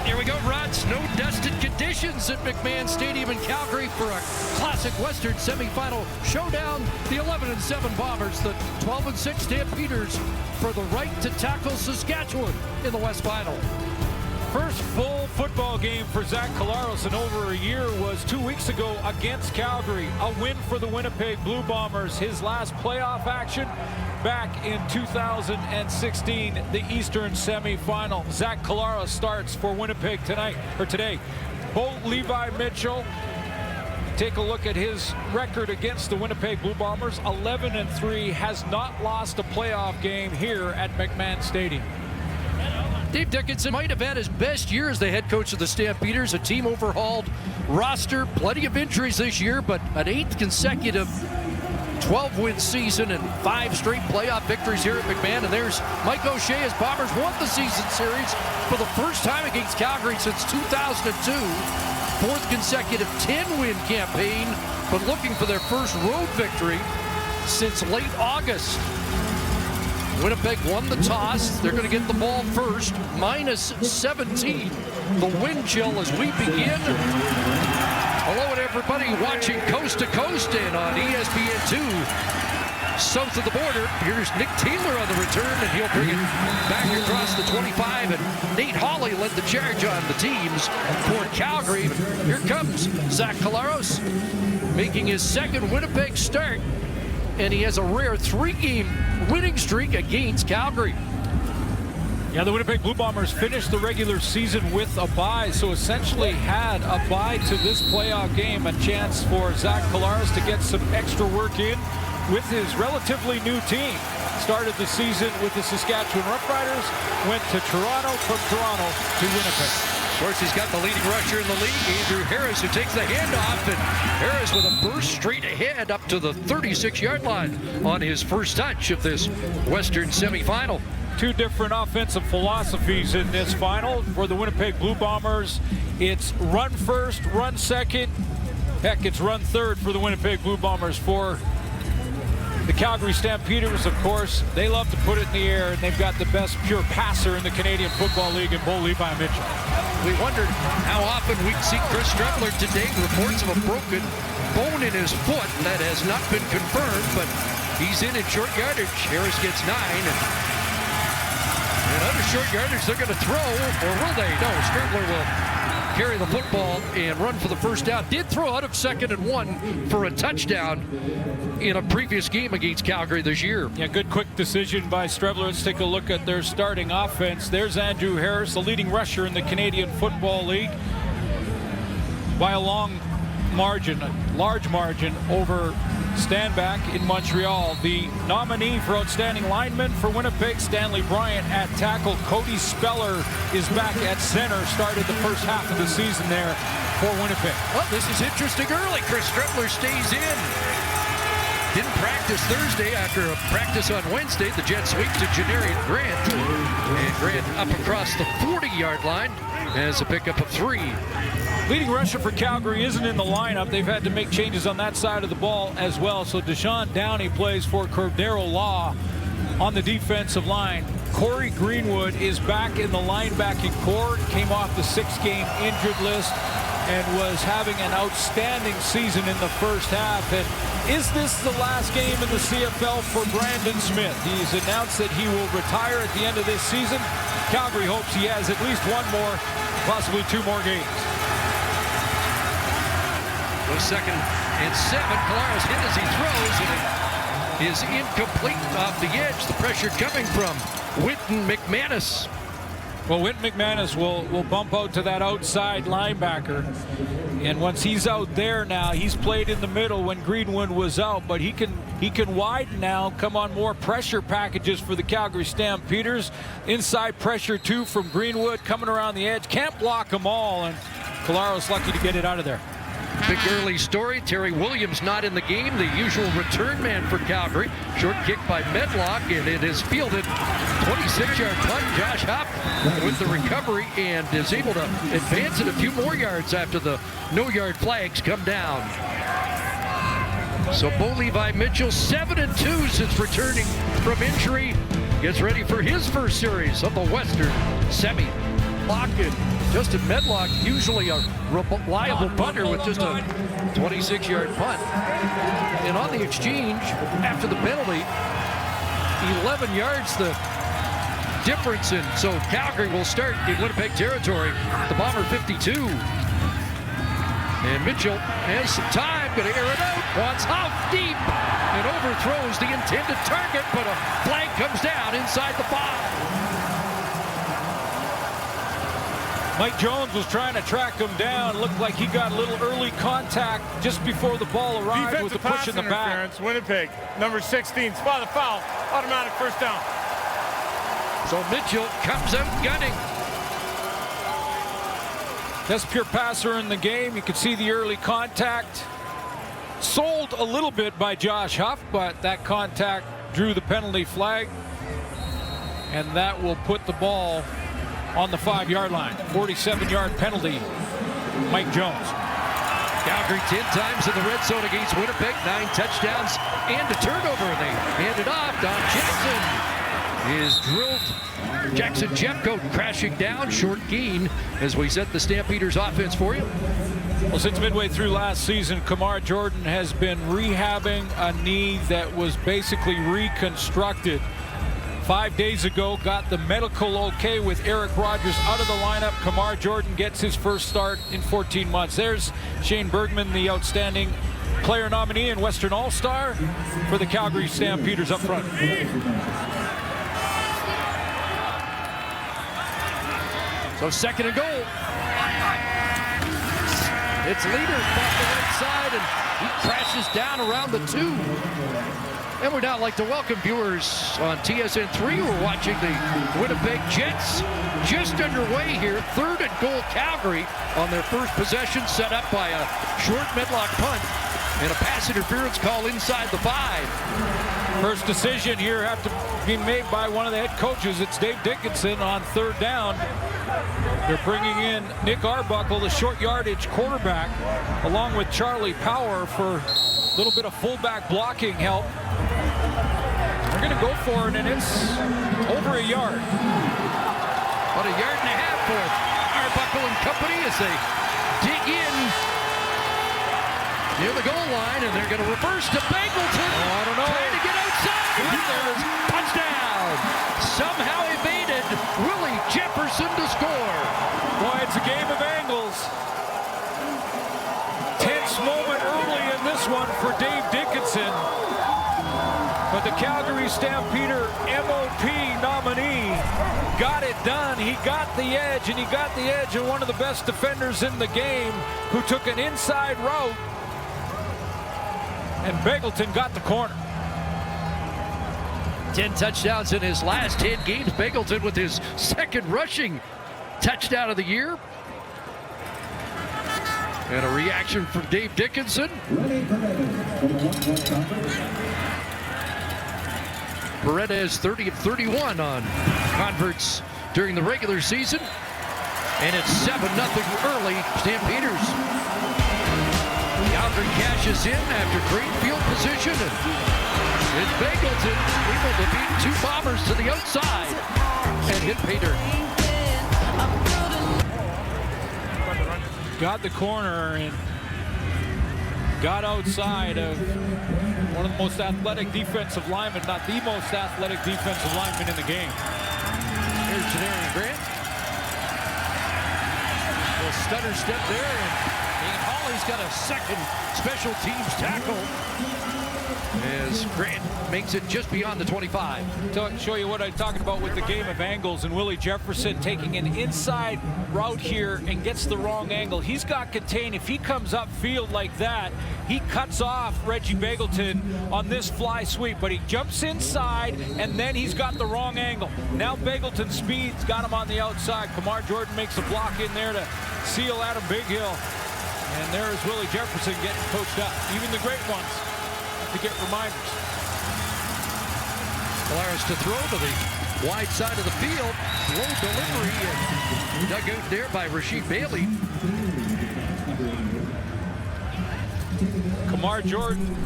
Here we go, Rod. Snow-dusted conditions at McMahon Stadium in Calgary for a classic Western semifinal showdown. The 11-7 Bombers, the 12-6 Stampeders for the right to tackle Saskatchewan in the West Final. First full football game for Zach Collaros in over a year was 2 weeks ago against Calgary. A win for the Winnipeg Blue Bombers. His last playoff action back in 2016, the Eastern semifinal. Zach Collaros starts for Winnipeg today. Bo Levi Mitchell, take a look at his record against the Winnipeg Blue Bombers. 11-3, has not lost a playoff game here at McMahon Stadium. Dave Dickinson might have had his best year as the head coach of the Stampeders. A team overhauled roster, plenty of injuries this year, but an 8th consecutive 12-win season and 5 straight playoff victories here at McMahon. And there's Mike O'Shea as Bombers won the season series for the first time against Calgary since 2002. 4th consecutive 10-win campaign, but looking for their first road victory since late August. Winnipeg won the toss. They're going to get the ball first. -17. The wind chill as we begin. Hello to everybody watching Coast to Coast and on ESPN2. South of the border, here's Nick Taylor on the return, and he'll bring it back across the 25. And Nate Hawley led the charge on the teams for Calgary. Here comes Zach Collaros, making his second Winnipeg start. And he has a rare 3-game winning streak against Calgary. Yeah, the Winnipeg Blue Bombers finished the regular season with a bye, so essentially had a bye to this playoff game, a chance for Zach Collaros to get some extra work in with his relatively new team. Started the season with the Saskatchewan Roughriders, went to Toronto, from Toronto to Winnipeg. Of course, he's got the leading rusher in the league, Andrew Harris, who takes the handoff, and Harris with a burst straight ahead up to the 36-yard line on his first touch of this Western semifinal. 2 different offensive philosophies in this final for the Winnipeg Blue Bombers. It's run first, run second. Heck, it's run third for the Winnipeg Blue Bombers. For the Calgary Stampeders, of course, they love to put it in the air, and they've got the best pure passer in the Canadian Football League in Bo Levi Mitchell. We wondered how often we'd see Chris Strebler today. Reports of a broken bone in his foot. That has not been confirmed, but he's in short yardage. Harris gets 9, and other short yardage they're going to throw, or will they? No, Strebler will carry the football and run for the first down. Did throw out of 2nd and 1 for a touchdown in a previous game against Calgary this year. Yeah, good quick decision by Strebler. Let's take a look at their starting offense. There's Andrew Harris, the leading rusher in the Canadian Football League, by a long margin, a large margin over Stanback in Montreal. The nominee for outstanding lineman for Winnipeg, Stanley Bryant at tackle. Cody Speller is back at center. Started the first half of the season there for Winnipeg. Well, this is interesting early. Chris Strebler stays in. Didn't practice Thursday after a practice on Wednesday. The Jets sweep to Janarian Grant. And Grant up across the 40-yard line as a pickup of 3. Leading rusher for Calgary isn't in the lineup. They've had to make changes on that side of the ball as well. So Deshaun Downey plays for Cordero Law on the defensive line. Corey Greenwood is back in the linebacking core. Came off the 6-game injured list and was having an outstanding season in the first half. And is this the last game in the CFL for Brandon Smith? He's announced that he will retire at the end of this season. Calgary hopes he has at least 1 more, possibly 2 more games. Goes 2nd and 7. Collaros hit as he throws, and it is incomplete off the edge. The pressure coming from Wynton McManus. Well, Wynton McManus will bump out to that outside linebacker. And once he's out there now, he's played in the middle when Greenwood was out, but he can widen now, come on more pressure packages for the Calgary Stampeders. Inside pressure too from Greenwood coming around the edge. Can't block them all, and Collaros lucky to get it out of there. Big early story. Terry Williams not in the game, the usual return man for Calgary. Short kick by Medlock, and it is fielded. 26-yard punt. Josh Hopp with the recovery and is able to advance it a few more yards after the no-yard flags come down. So Bo Levi Mitchell, 7-2 since returning from injury. Gets ready for his first series of the Western Semi. Lock it Justin Medlock, usually a reliable punter with just a 26-yard punt. And on the exchange, after the penalty, 11 yards the difference. And so Calgary will start in Winnipeg territory. The Bomber 52. And Mitchell has some time, going to air it out. Wants out deep and overthrows the intended target, but a flag comes down inside the 5. Mike Jones was trying to track him down. Looked like he got a little early contact just before the ball arrived with the push in the back. Winnipeg, number 16, spot the foul, automatic first down. So Mitchell comes out gunning. Best pure passer in the game. You can see the early contact. Sold a little bit by Josh Huff, but that contact drew the penalty flag. And that will put the ball on the 5-yard line. 47-yard penalty, Mike Jones. Calgary 10 times in the red zone against Winnipeg, 9 touchdowns and a turnover. And they hand it off. Don Jackson is drilled. Jackson Jeffcoat crashing down, short gain as we set the Stampeders offense for you. Well, since midway through last season, Kamar Jordan has been rehabbing a knee that was basically reconstructed. 5 days ago, got the medical okay with Eric Rogers out of the lineup. Kamar Jordan gets his first start in 14 months. There's Shane Bergman, the outstanding player nominee and Western All-Star for the Calgary Stampeders up front. So 2nd and goal. It's Leader off the right side, and he crashes down around the 2. And we'd now like to welcome viewers on TSN3 who are watching the Winnipeg Jets. Just underway here, 3rd and goal Calgary on their first possession, set up by a short Medlock punt and a pass interference call inside the 5. First decision here have to be made by one of the head coaches. It's Dave Dickinson on 3rd down. They're bringing in Nick Arbuckle, the short yardage quarterback, along with Charlie Power for a little bit of fullback blocking help. They're going to go for it, and it's over a yard. About a yard and a half for Arbuckle and company as they dig in near the goal line, and they're going to reverse to Bangleton. Oh, I don't know. Trying to get outside. There's touchdown. Somehow evaded. Willie Jefferson to score. Boy, it's a game of angles. Tense moment early in this one for Dave Dickinson. But the Calgary Stampeder MOP nominee got it done. He got the edge, and he got the edge of one of the best defenders in the game who took an inside route. And Bangleton got the corner. 10 touchdowns in his last 10 games. Bangleton with his 2nd rushing touchdown of the year. And a reaction from Dave Dickinson. Beretta is 30 of 31 on converts during the regular season. And it's 7-0 early Stampeders. Calgary cashes in after great field position. And it's Bangleton able to beat 2 Bombers to the outside and hit Pater. Got the corner and got outside of one of the most athletic defensive linemen, not the most athletic defensive lineman in the game. Here's Janarian Grant. A stutter step there, and Hawley's got a 2nd special teams tackle as Grant makes it just beyond the 25. To show you what I'm talking about with the game of angles, and Willie Jefferson taking an inside route here and gets the wrong angle. He's got contained. If he comes upfield like that, he cuts off Reggie Bangleton on this fly sweep, but he jumps inside, and then he's got the wrong angle. Now Bangleton's speed's got him on the outside. Kamar Jordan makes a block in there to seal Adam Bighill. And there's Willie Jefferson getting coached up. Even the great ones have to get reminders. Polaris to throw to the wide side of the field. Low delivery and dug out there by Rasheed Bailey. Kamar Jordan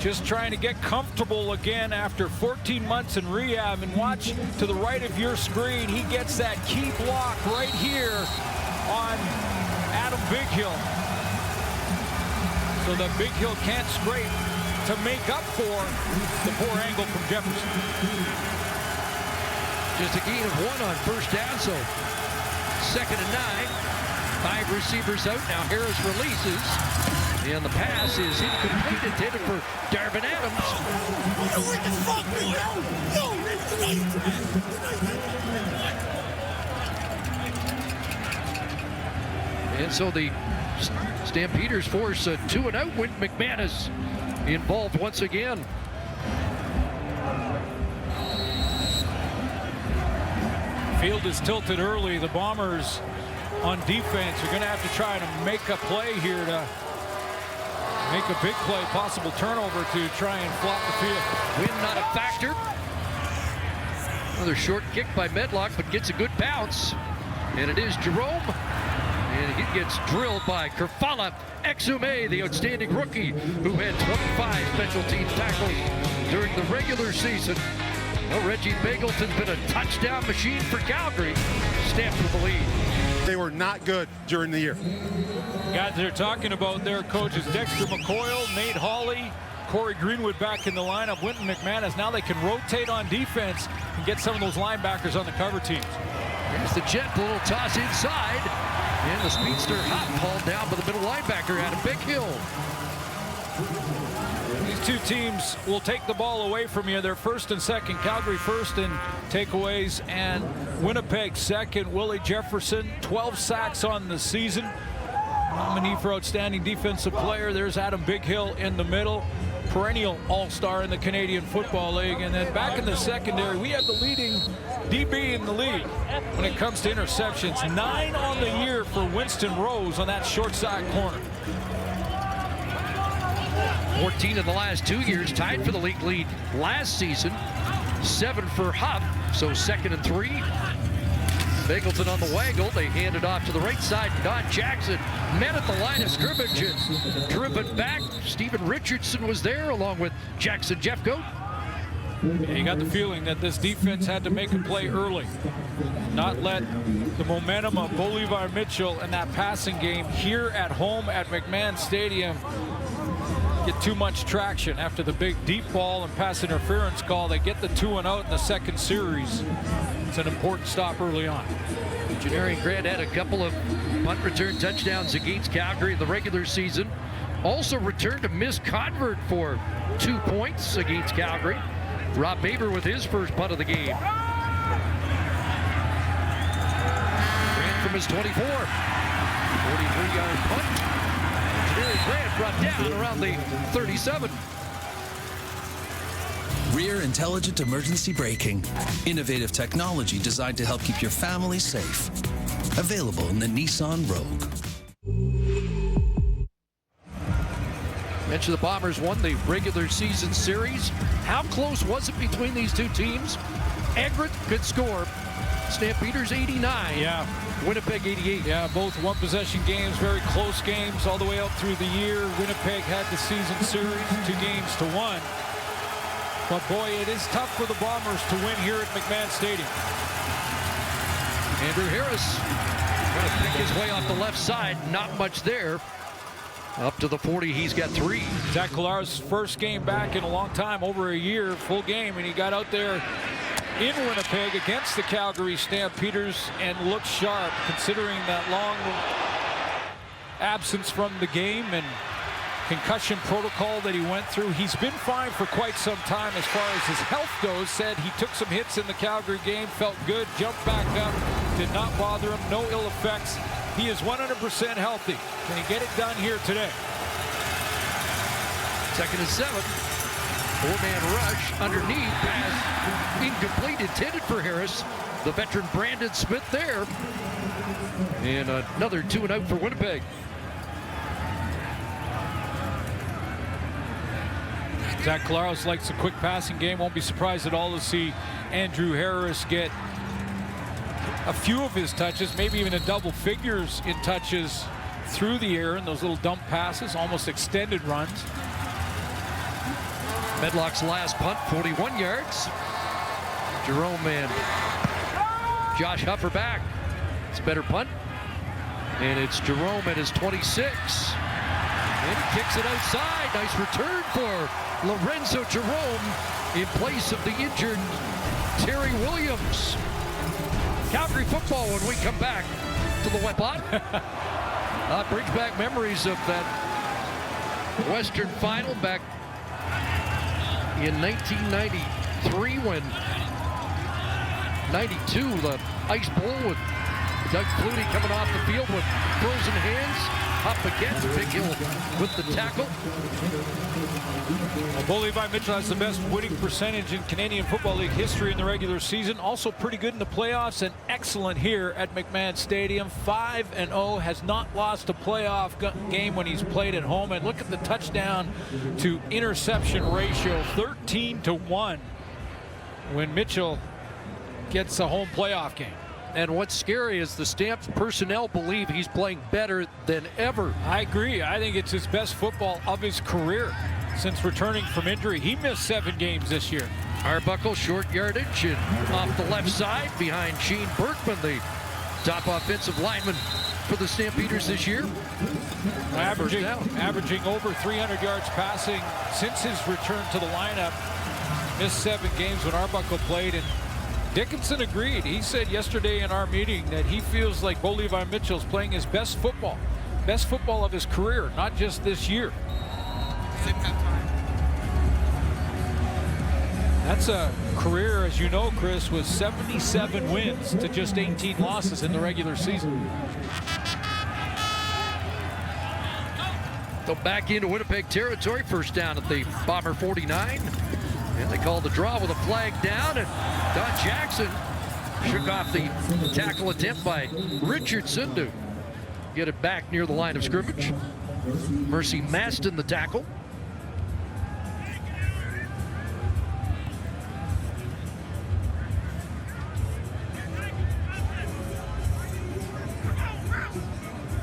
just trying to get comfortable again after 14 months in rehab. And watch to the right of your screen, he gets that key block right here on Adam Bighill. So that Bighill can't scrape to make up for the poor angle from Jefferson. Just a gain of 1 on first down, so 2nd and 9. 5 receivers out. Now Harris releases. And the pass is incomplete, intended for Darvin Adams. And so the Stampeders force a 2-and-out. Wynton McManus involved once again. Field is tilted early. The Bombers on defense are going to have to try to make a play here to make a big play, possible turnover to try and flop the field. Wind not a factor. Another short kick by Medlock, but gets a good bounce. And it is Jerome. And he gets drilled by Kerfala Exume, the outstanding rookie who had 25 special team tackles during the regular season. Well, Reggie Bagleton's been a touchdown machine for Calgary. Stamped with the lead. They were not good during the year. Guys, they're talking about their coaches, Dexter McCoyle, Nate Hawley, Corey Greenwood back in the lineup, Wynton McManus. Now they can rotate on defense and get some of those linebackers on the cover teams. Here's the jet, the little toss inside. And the speedster Hop hauled down by the middle linebacker out of Big Hill. These two teams will take the ball away from you. They're 1st and 2nd. Calgary 1st in takeaways and Winnipeg 2nd. Willie Jefferson, 12 sacks on the season. Nominee for outstanding defensive player. There's Adam Bighill in the middle. Perennial all-star in the Canadian Football League. And then back in the secondary, we have the leading DB in the league when it comes to interceptions. 9 on the year for Winston Rose on that short side corner. 14 in the last 2 years, tied for the league lead last season. 7 for Huff, so 2nd and 3. Bagleton on the waggle. They hand it off to the right side. Don Jackson met at the line of scrimmage and driven back. Stephen Richardson was there along with Jackson Jeffcoat. You got the feeling that this defense had to make a play early. Not let the momentum of Bolivar Mitchell and that passing game here at home at McMahon Stadium get too much traction. After the big deep ball and pass interference call, they get the 2-and-out in the 2nd series. It's an important stop early on. Janarian Grant had a couple of punt return touchdowns against Calgary in the regular season. Also returned a missed convert for 2 points against Calgary. Rob Baber with his first punt of the game. Grant from his 24. 43-yard punt. Janarian Grant brought down around the 37. Rear Intelligent Emergency Braking. Innovative technology designed to help keep your family safe. Available in the Nissan Rogue. Mention the Bombers won the regular season series. How close was it between these two teams? Egret could score. Stampeders 89. Yeah. Winnipeg 88. Yeah, both one-possession games, very close games all the way up through the year. Winnipeg had the season series 2-1. But boy, it is tough for the Bombers to win here at McMahon Stadium. Andrew Harris going to pick his way off the left side. Not much there. Up to the 40, he's got 3. Zach Collaros' first game back in a long time, over a year, full game, and he got out there in Winnipeg against the Calgary Stampeders and looked sharp considering that long absence from the game and concussion protocol that he went through. He's been fine for quite some time as far as his health goes. Said he took some hits in the Calgary game, felt good, jumped back up, did not bother him, no ill effects. He is 100% healthy. Can he get it done here today? 2nd and 7. 4-man rush underneath. Pass incomplete, intended for Harris. The veteran Brandon Smith there. And another 2-and-out for Winnipeg. Zach Collaros likes a quick passing game. Won't be surprised at all to see Andrew Harris get a few of his touches, maybe even a double figures in touches through the air in those little dump passes, almost extended runs. Medlock's last punt, 41 yards. Jerome and Josh Huffer back. It's a better punt. And it's Jerome at his 26. And he kicks it outside. Nice return for Lorenzo Jerome in place of the injured Terry Williams. Calgary football when we come back to the wet spot. Brings back memories of that Western final back in 1993 when 92, the Ice Bowl with Doug Flutie coming off the field with frozen hands. Up against Big Hill with the tackle. Well, Bo Levi Mitchell has the best winning percentage in Canadian Football League history in the regular season. Also pretty good in the playoffs and excellent here at McMahon Stadium. 5-0, has not lost a playoff game when he's played at home. And look at the touchdown to interception ratio, 13-1 when Mitchell gets a home playoff game. And what's scary is the Stamps personnel believe he's playing better than ever. I agree. I think it's his best football of his career since returning from injury. He missed 7 games this year. Arbuckle, short yardage, and off the left side behind Shane Berkman, the top offensive lineman for the Stampeders this year. Averaging over 300 yards passing since his return to the lineup. Missed 7 games when Arbuckle played, and Dickinson agreed. He said yesterday in our meeting that he feels like Bo Levi Mitchell's playing his best football of his career, not just this year. That's a career, as you know, Chris, with 77 wins to just 18 losses in the regular season. So back into Winnipeg territory, first down at the Bomber 49. And they called the draw with a flag down, and Don Jackson shook off the tackle attempt by Richardson to get it back near the line of scrimmage. Mercy Maston the tackle.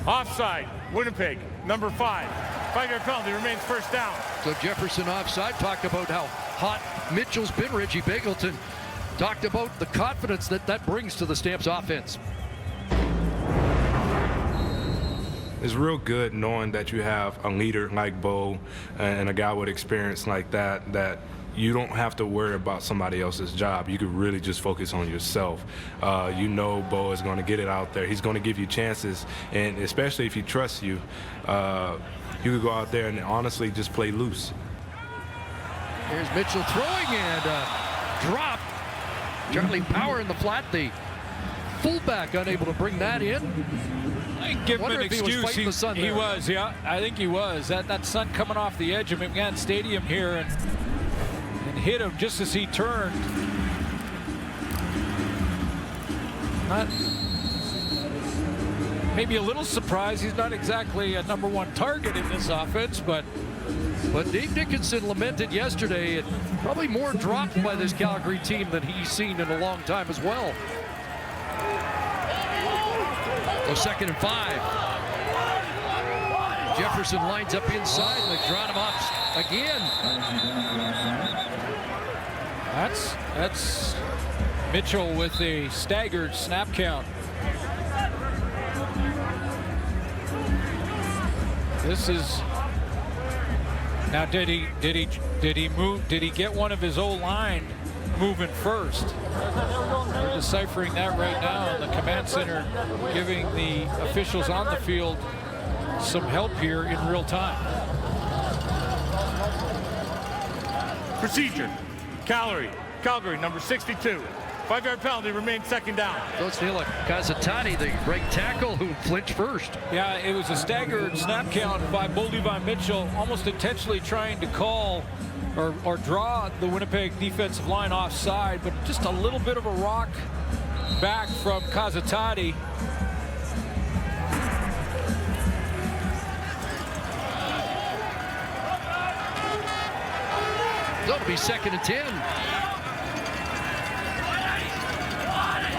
Offside, Winnipeg, number 5. 5-yard penalty, remains first down. So Jefferson offside. Talked about how hot Mitchell's been. Reggie Bingleton talked about the confidence that brings to the Stamps offense. It's real good knowing that you have a leader like Bo and a guy with experience like that you don't have to worry about somebody else's job. You could really just focus on yourself. You know Bo is going to get it out there. He's going to give you chances, and especially if he trusts you, you could go out there and honestly just play loose. Here's Mitchell throwing and drop. Charlie Power in the flat. The fullback unable to bring that in. I give him an excuse. He was, yeah. I think he was. That sun coming off the edge of McMahon Stadium here and hit him just as he turned. Maybe a little surprised he's not exactly a #1 target in this offense, but Dave Dickinson lamented yesterday and probably more dropped by this Calgary team than he's seen in a long time as well. So 2nd and 5. Jefferson lines up inside and they draw him off again. That's Mitchell with a staggered snap count. This is now. Did he move? Did he get one of his O-line moving first? We're deciphering that right now in the command center, giving the officials on the field some help here in real time. Procedure. Calgary, number 62. 5-yard penalty, remains 2nd down. So it's Nila Kazatani, the right tackle, who flinched first. Yeah, it was a staggered snap count by Bo Levi Mitchell, almost intentionally trying to call or draw the Winnipeg defensive line offside, but just a little bit of a rock back from Kazatani. That'll be 2nd and 10.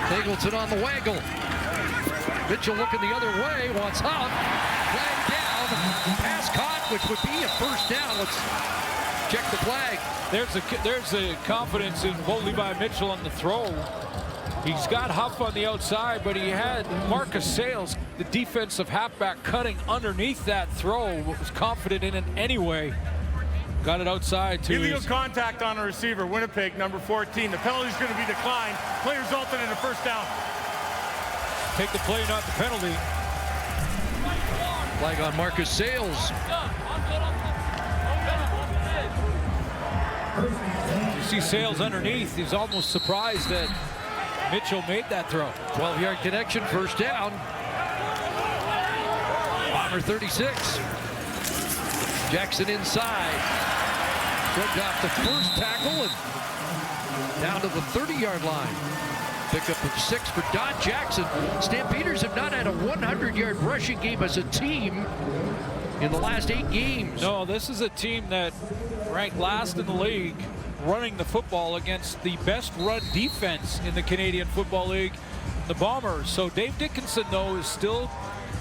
Eagleton on the waggle. Mitchell looking the other way, wants Huff. Flag down, pass caught, which would be a first down. Let's check the flag. There's the confidence in Bo Levi Mitchell on the throw. He's got Huff on the outside, but he had Marcus Sales, the defensive halfback, cutting underneath that throw. Was confident in it anyway. Got it outside to Illegal contact on a receiver, Winnipeg, number 14. The penalty is going to be declined. Play resulted in a first down. Take the play, not the penalty. Flag on Marcus Sales. You see Sales underneath. He's almost surprised that Mitchell made that throw. 12-yard connection, first down. Bomber 36. Jackson inside. Shrugged off the first tackle and down to the 30-yard line. Pickup of 6 for Don Jackson. Stampeders have not had a 100-yard rushing game as a team in the last 8 games. No, this is a team that ranked last in the league running the football against the best run defense in the Canadian Football League, the Bombers. So Dave Dickinson, though, is still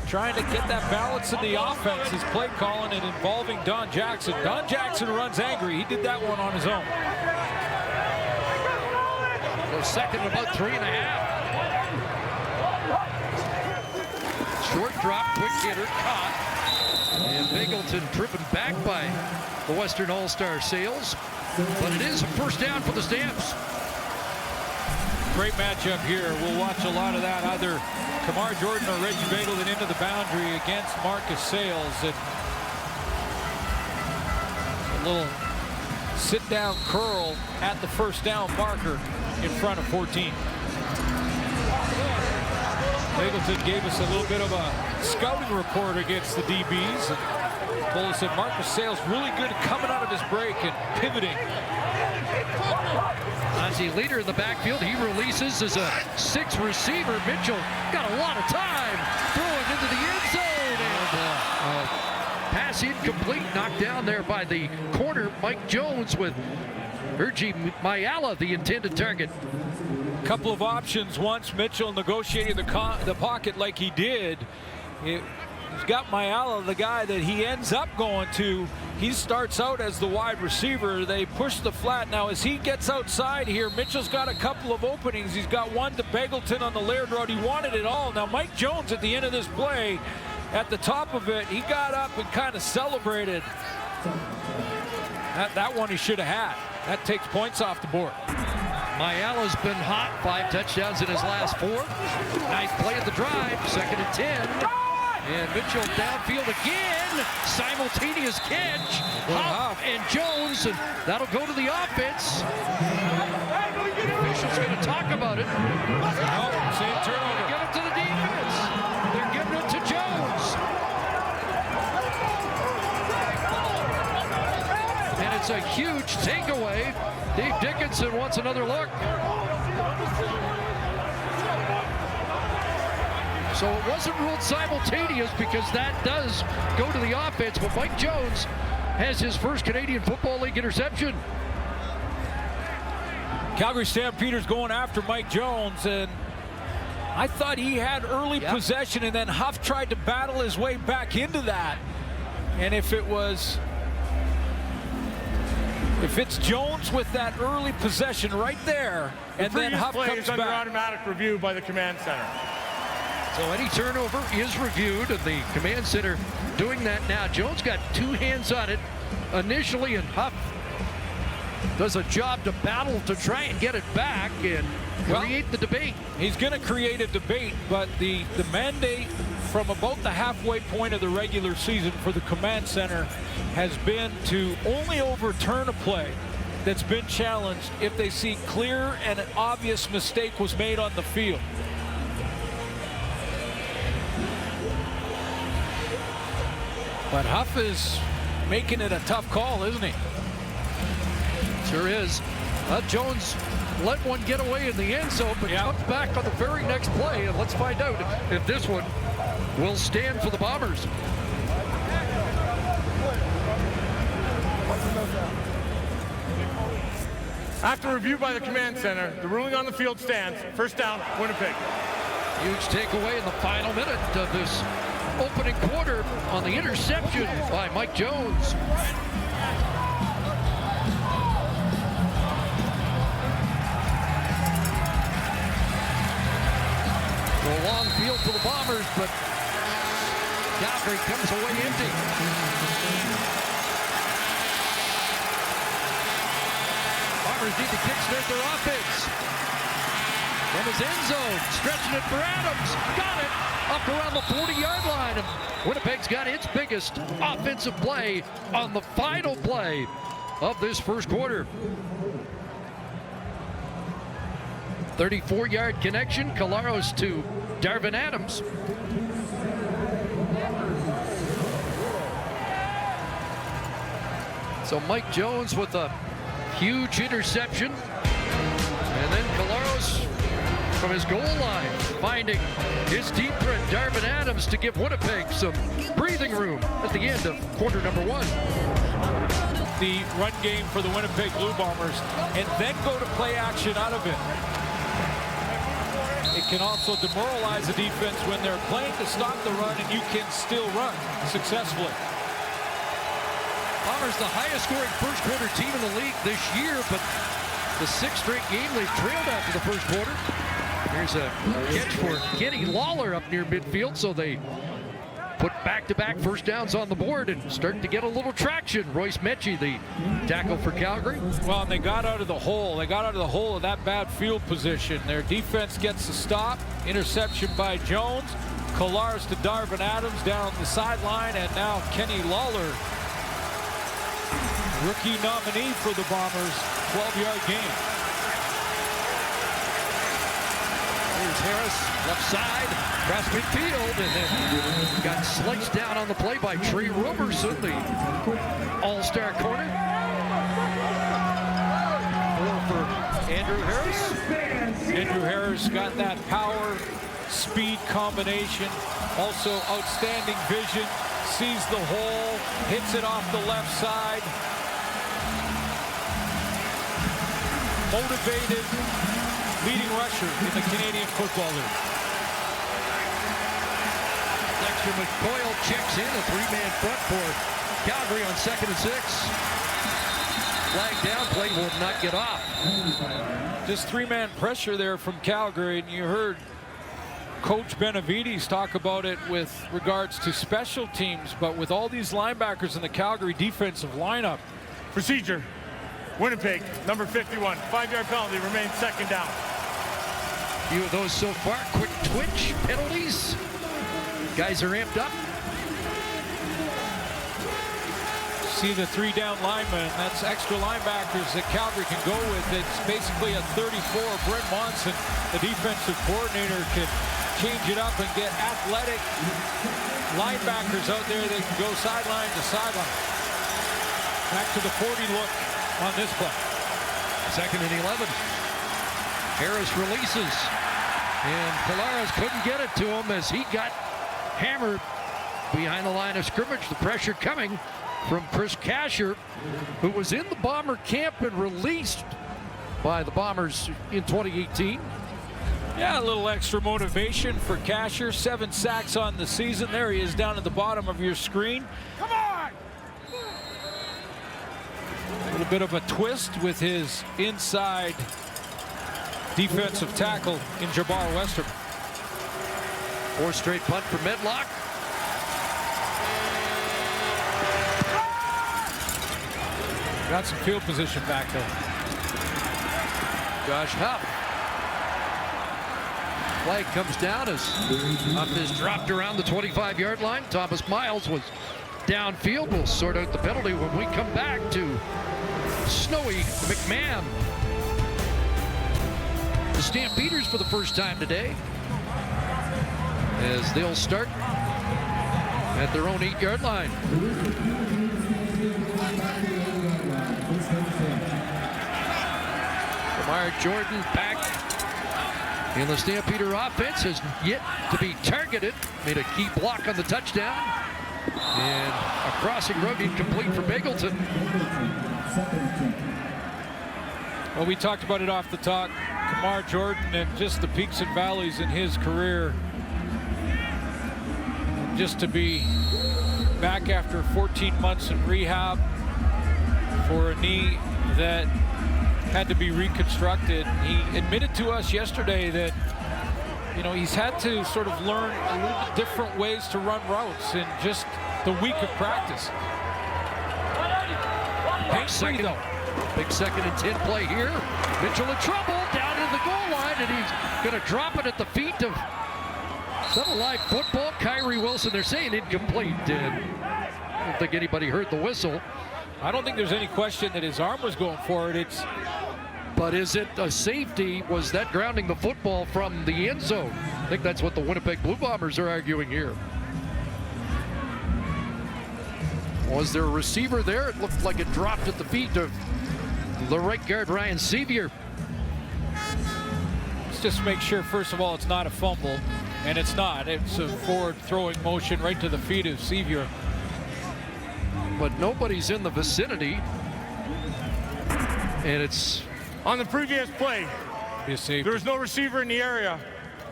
trying to get that balance in the offense. His play calling and involving Don Jackson. Don Jackson runs angry. He did that one on his own. So second and about 3.5. Short drop, quick hitter, caught. And Bingleton driven back by the Western All-Star Sales. But it is a first down for the Stamps. Great matchup here. We'll watch a lot of that. Either Kamar Jordan or Reggie Bingleton into the boundary against Marcus Sales. And a little sit-down curl at the first down marker in front of 14. Bingleton gave us a little bit of a scouting report against the DBs. And told us that Marcus Sales really good at coming out of his break and pivoting. Ozzie leader in the backfield. He releases as a 6 receiver. Mitchell got a lot of time throwing into the end zone. And pass incomplete, knocked down there by the corner, Mike Jones, with Virgie Mayala, the intended target. Couple of options once Mitchell negotiated the pocket like he did. He's got Mayala, the guy that he ends up going to. He starts out as the wide receiver. They push the flat. Now, as he gets outside here, Mitchell's got a couple of openings. He's got one to Bingleton on the Laird route. He wanted it all. Now, Mike Jones at the end of this play, at the top of it, he got up and kind of celebrated. That one he should have had. That takes points off the board. Mayala's been hot. 5 touchdowns in his last 4. Nice play at the drive. 2nd and 10. And Mitchell downfield again. Simultaneous catch. Huff and Jones, and that'll go to the offense. The official's going to talk about it. No, same turnover. They give it to the defense. They're giving it to Jones. And it's a huge takeaway. Dave Dickinson wants another look. So it wasn't ruled simultaneous because that does go to the offense, but Mike Jones has his first Canadian Football League interception. Calgary Stampeders going after Mike Jones, and I thought he had early possession, and then Huff tried to battle his way back into that. And if it's Jones with that early possession right there, and then Huff comes under back. automatic review by the command center. So any turnover is reviewed, and the command center doing that now. Jones got 2 hands on it initially, and Huff does a job to battle to try and get it back and create the debate. He's going to create a debate, but the mandate from about the halfway point of the regular season for the command center has been to only overturn a play that's been challenged if they see clear and an obvious mistake was made on the field. But Huff is making it a tough call, isn't he? Sure is. Jones let one get away in the end zone, but comes back on the very next play, and let's find out if this one will stand for the Bombers. After review by the command center, the ruling on the field stands. First down, Winnipeg. Huge takeaway in the final minute of this opening quarter on the interception by Mike Jones. long field for the Bombers, but Calgary comes away empty. Bombers need to kickstart their offense. From his end zone, stretching it for Adams. Got it up around the 40-yard line. And Winnipeg's got its biggest offensive play on the final play of this first quarter. 34-yard connection, Collaros to Darvin Adams. So Mike Jones with a huge interception. And then Collaros from his goal line, finding his deep threat, Darvin Adams, to give Winnipeg some breathing room at the end of quarter number one. The run game for the Winnipeg Blue Bombers, and then go to play action out of it. It can also demoralize the defense when they're playing to stop the run and you can still run successfully. Bombers the highest scoring first quarter team in the league this year, but the sixth straight game they've trailed after the first quarter. Here's a catch for Kenny Lawler up near midfield, so they put back-to-back first downs on the board and starting to get a little traction. Royce Mechie, the tackle for Calgary. Well, and they got out of the hole. They got out of the hole of that bad field position. Their defense gets the stop. Interception by Jones. Collaros to Darvin Adams down the sideline, and now Kenny Lawler, rookie nominee for the Bombers, 12-yard gain. Here's Harris, left side, across midfield, and then got sliced down on the play by Trey Roberson, the all-star corner. 4 for Andrew Harris. Andrew Harris got that power, speed combination, also outstanding vision, sees the hole, hits it off the left side. Motivated leading rusher in the Canadian Football League. Dexter McCoyle checks in, a three-man front for Calgary on 2nd and 6. Flag down, play will not get off. Just three-man pressure there from Calgary, and you heard Coach Benavides talk about it with regards to special teams, but with all these linebackers in the Calgary defensive lineup. Procedure. Winnipeg, number 51, 5-yard penalty, remains second down. Few of those so far. Quick twitch penalties. Guys are amped up. See the 3-down linemen. That's extra linebackers that Calgary can go with. It's basically a 34. Brent Monson, the defensive coordinator, can change it up and get athletic linebackers out there that can go sideline to sideline. Back to the 40 look on this play. 2nd and 11. Harris releases, and Collaros couldn't get it to him as he got hammered behind the line of scrimmage. The pressure coming from Chris Kasher, who was in the Bomber camp and released by the Bombers in 2018. Yeah, a little extra motivation for Kasher. 7 sacks on the season. There he is down at the bottom of your screen. Come on! A little bit of a twist with his inside defensive tackle in Jabbar Westerman. 4th straight punt for Medlock. Got some field position back there. Josh Huff. Flag comes down as Huff is dropped around the 25-yard line. Thomas Miles was downfield. We'll sort out the penalty when we come back to Snowy McMahon. The Stampeders for the first time today, as they'll start at their own 8-yard line. Lamar Jordan back in the Stampeder offense, has yet to be targeted. Made a key block on the touchdown. And a crossing route incomplete for Bingleton. Well, we talked about it off the top. Lamar Jordan and just the peaks and valleys in his career. Just to be back after 14 months in rehab for a knee that had to be reconstructed. He admitted to us yesterday that you know, he's had to sort of learn a little bit different ways to run routes in just the week of practice. Big second and 10 play here. Mitchell in trouble down in the goal line, and he's going to drop it at the feet of some live football. Kyrie Wilson, they're saying incomplete. I don't think anybody heard the whistle. I don't think there's any question that his arm was going for it. But is it a safety? Was that grounding the football from the end zone? I think that's what the Winnipeg Blue Bombers are arguing here. Was there a receiver there? It looked like it dropped at the feet of the right guard, Ryan Sevier. Let's just make sure, first of all, it's not a fumble. And it's not. It's a forward throwing motion right to the feet of Sevier. But nobody's in the vicinity. And it's... On the previous play, there was no receiver in the area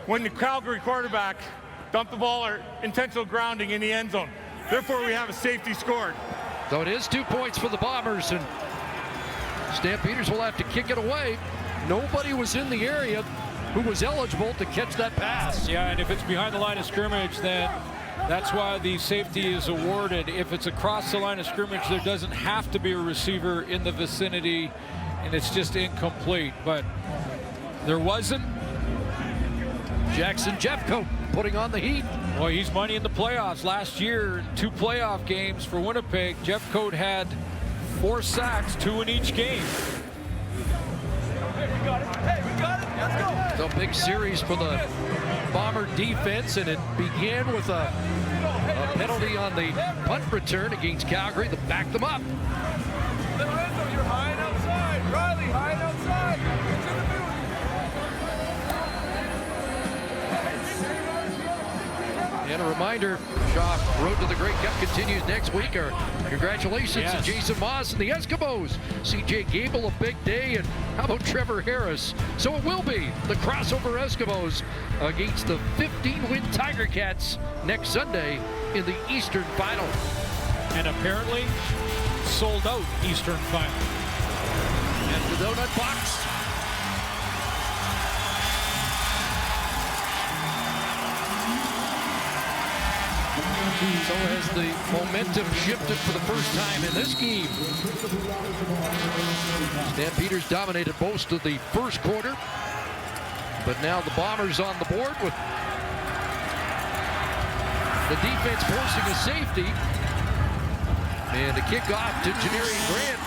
when the Calgary quarterback dumped the ball or intentional grounding in the end zone. Therefore, we have a safety scored. So it is 2 points for the Bombers, and Stampeders will have to kick it away. Nobody was in the area who was eligible to catch that pass. Yeah, and if it's behind the line of scrimmage, then that's why the safety is awarded. If it's across the line of scrimmage, there doesn't have to be a receiver in the vicinity, and it's just incomplete. But there wasn't. Jackson Jeffcoat putting on the heat. Well, he's money in the playoffs. Last year, in 2 playoff games for Winnipeg, Jeffcoat had 4 sacks, 2 in each game. So big series for the Bomber defense, and it began with a penalty on the punt return against Calgary that backed them up. Lorenzo, you're high and outside. Riley, high and outside. Get to the middle. And a reminder, Shaw, Road to the Great Cup continues next week. Our congratulations to Jason Moss and the Eskimos. CJ Gable, a big day, and how about Trevor Harris? So it will be the crossover Eskimos against the 15-win Tiger Cats next Sunday in the Eastern Final. And apparently sold out Eastern Final. And the donut box. So has the momentum shifted for the first time in this game. Stampeders dominated most of the first quarter, but now the Bombers on the board with the defense forcing a safety. And a kickoff to Janarian Grant.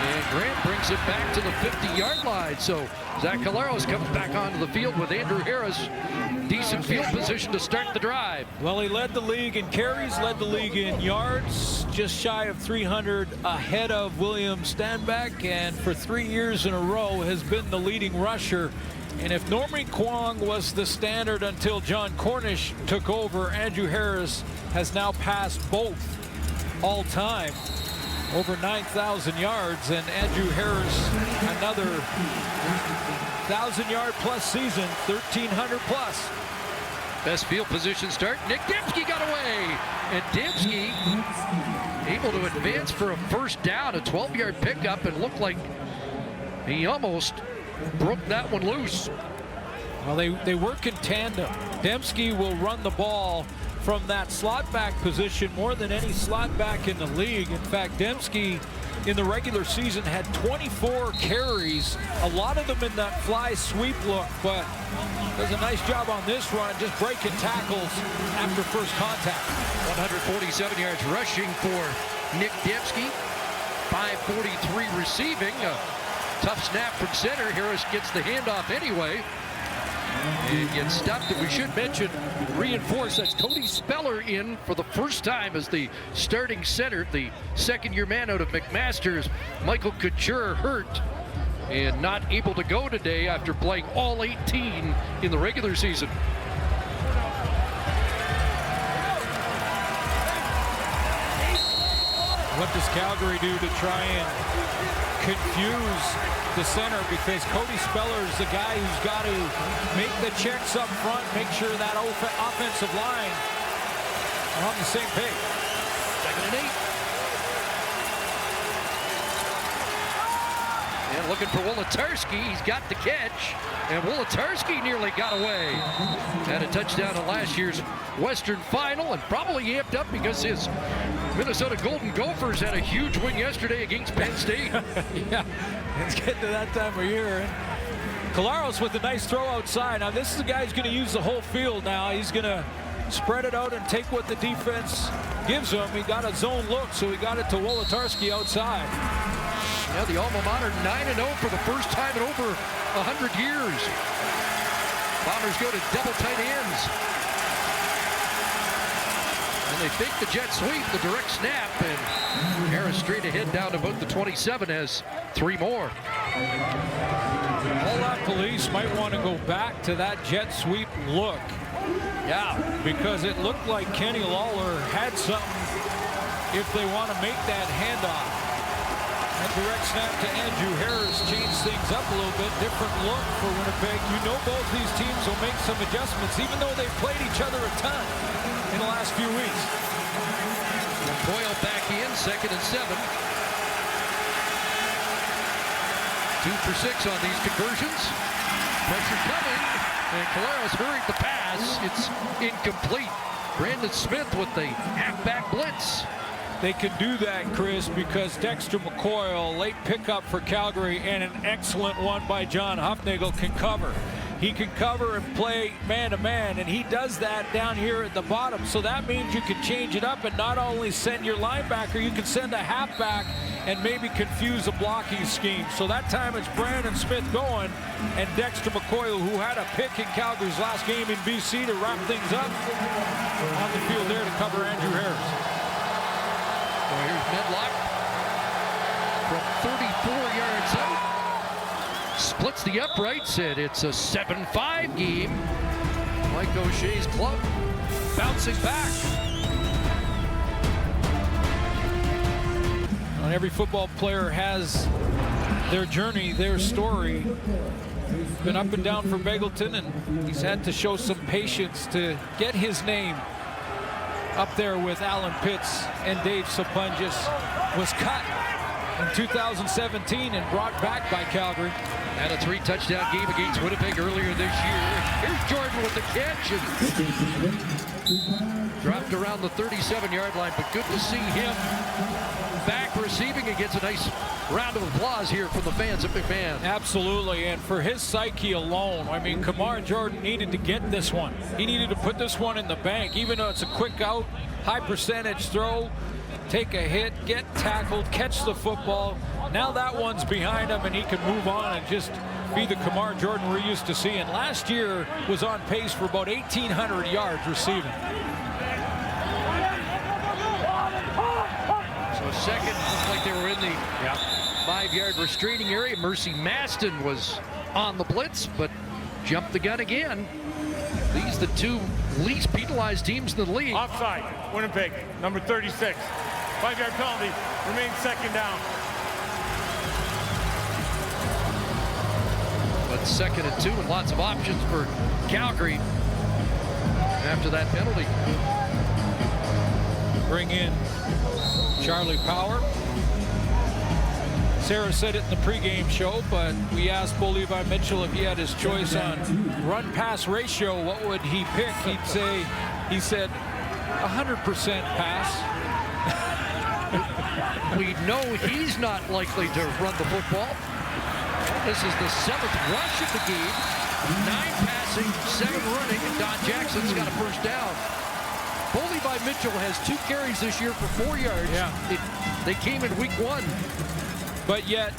And Grant brings it back to the 50-yard line. So Zach Caleros comes back onto the field with Andrew Harris. Decent field position to start the drive. Well, he led the league in carries, led the league in yards, just shy of 300 ahead of William Stanback, and for 3 years in a row has been the leading rusher. And if Norman Kwong was the standard until John Cornish took over, Andrew Harris has now passed both all time. Over 9,000 yards, and Andrew Harris another 1,000-yard plus season, 1,300 plus. Best field position start. Nick Dembski got away, and Dembski able to advance for a first down, a 12-yard pickup, and looked like he almost broke that one loose. Well, they work in tandem. Dembski will run the ball from that slot back position more than any slot back in the league. In fact, Dembski in the regular season had 24 carries, a lot of them in that fly sweep look, but does a nice job on this run, just breaking tackles after first contact. 147 yards rushing for Nick Dembski, 543 receiving. A tough snap from center. Harris gets the handoff anyway. And gets stopped. And we should mention, reinforce, that's Cody Speller in for the first time as the starting center, the second-year man out of McMaster's. Michael Couture hurt and not able to go today after playing all 18 in the regular season. What does Calgary do to try and confuse the center? Because Cody Speller is the guy who's got to make the checks up front, make sure that offensive line are on the same page. 2nd and 8. And looking for Wolotarski. He's got the catch. And Wolotarski nearly got away. Had a touchdown in last year's Western Final and probably amped up because his Minnesota Golden Gophers had a huge win yesterday against Penn State. Yeah, it's getting to that time of year. Collaros with a nice throw outside. Now this is a guy who's going to use the whole field now. He's going to spread it out and take what the defense gives him. He got a zone look, so he got it to Wolotarski outside. Yeah, the alma mater 9-0 for the first time in over 100 years. Bombers go to double tight ends. And they fake the jet sweep, the direct snap, and Harris straight ahead down to about the 27 as 3 more. All that police might want to go back to that jet sweep look. Yeah, because it looked like Kenny Lawler had something if they want to make that handoff. That direct snap to Andrew Harris changed things up a little bit. Different look for Winnipeg. You know both these teams will make some adjustments, even though they've played each other a ton in the last few weeks. And Boyle back in, 2nd and 7. 2 for 6 on these conversions. Pressure coming, and Collaros hurried the pass. It's incomplete. Brandon Smith with the halfback blitz. They can do that, Chris, because Dexter McCoy, late pickup for Calgary, and an excellent one by John Hufnagel, can cover. He can cover and play man-to-man, and he does that down here at the bottom. So that means you can change it up and not only send your linebacker, you can send a halfback and maybe confuse a blocking scheme. So that time it's Brandon Smith going, and Dexter McCoy, who had a pick in Calgary's last game in BC to wrap things up, on the field there to cover Andrew Harris. Well, here's Medlock from 34 yards out. Splits the uprights, and it's a 7-5 game. Mike O'Shea's club bouncing back. And every football player has their journey, their story. Been up and down for Beagleton, and he's had to show some patience to get his name up there with Alan Pitts and Dave Sapungis. Was cut in 2017 and brought back by Calgary. Had a 3-touchdown game against Winnipeg earlier this year. Here's Jordan with the catch. And dropped around the 37-yard line, but good to see him back receiving and gets a nice round of applause here from the fans at McMahon. Absolutely, and for his psyche alone, I mean, Kamar Jordan needed to get this one. He needed to put this one in the bank, even though it's a quick out, high percentage throw, take a hit, get tackled, catch the football. Now that one's behind him, and he can move on and just be the Kamar Jordan we're used to seeing. Last year was on pace for about 1,800 yards receiving. So second, looked like they were in the 5-yard restraining area. Mercy Maston was on the blitz, but jumped the gun again. These the 2 least penalized teams in the league. Offside, Winnipeg, number 36. 5-yard penalty, remains 2nd down. But 2nd and 2 and lots of options for Calgary after that penalty. Bring in Charlie Power. Sarah said it in the pregame show, but we asked Bo Levi Mitchell if he had his choice on run-pass ratio, what would he pick? He said 100% pass. We know he's not likely to run the football. This is the 7th rush of the game. 9 passing, 7 running, and Don Jackson's got a first down. Bo Levi Mitchell has 2 carries this year for 4 yards. Yeah. They came in week 1. But yet,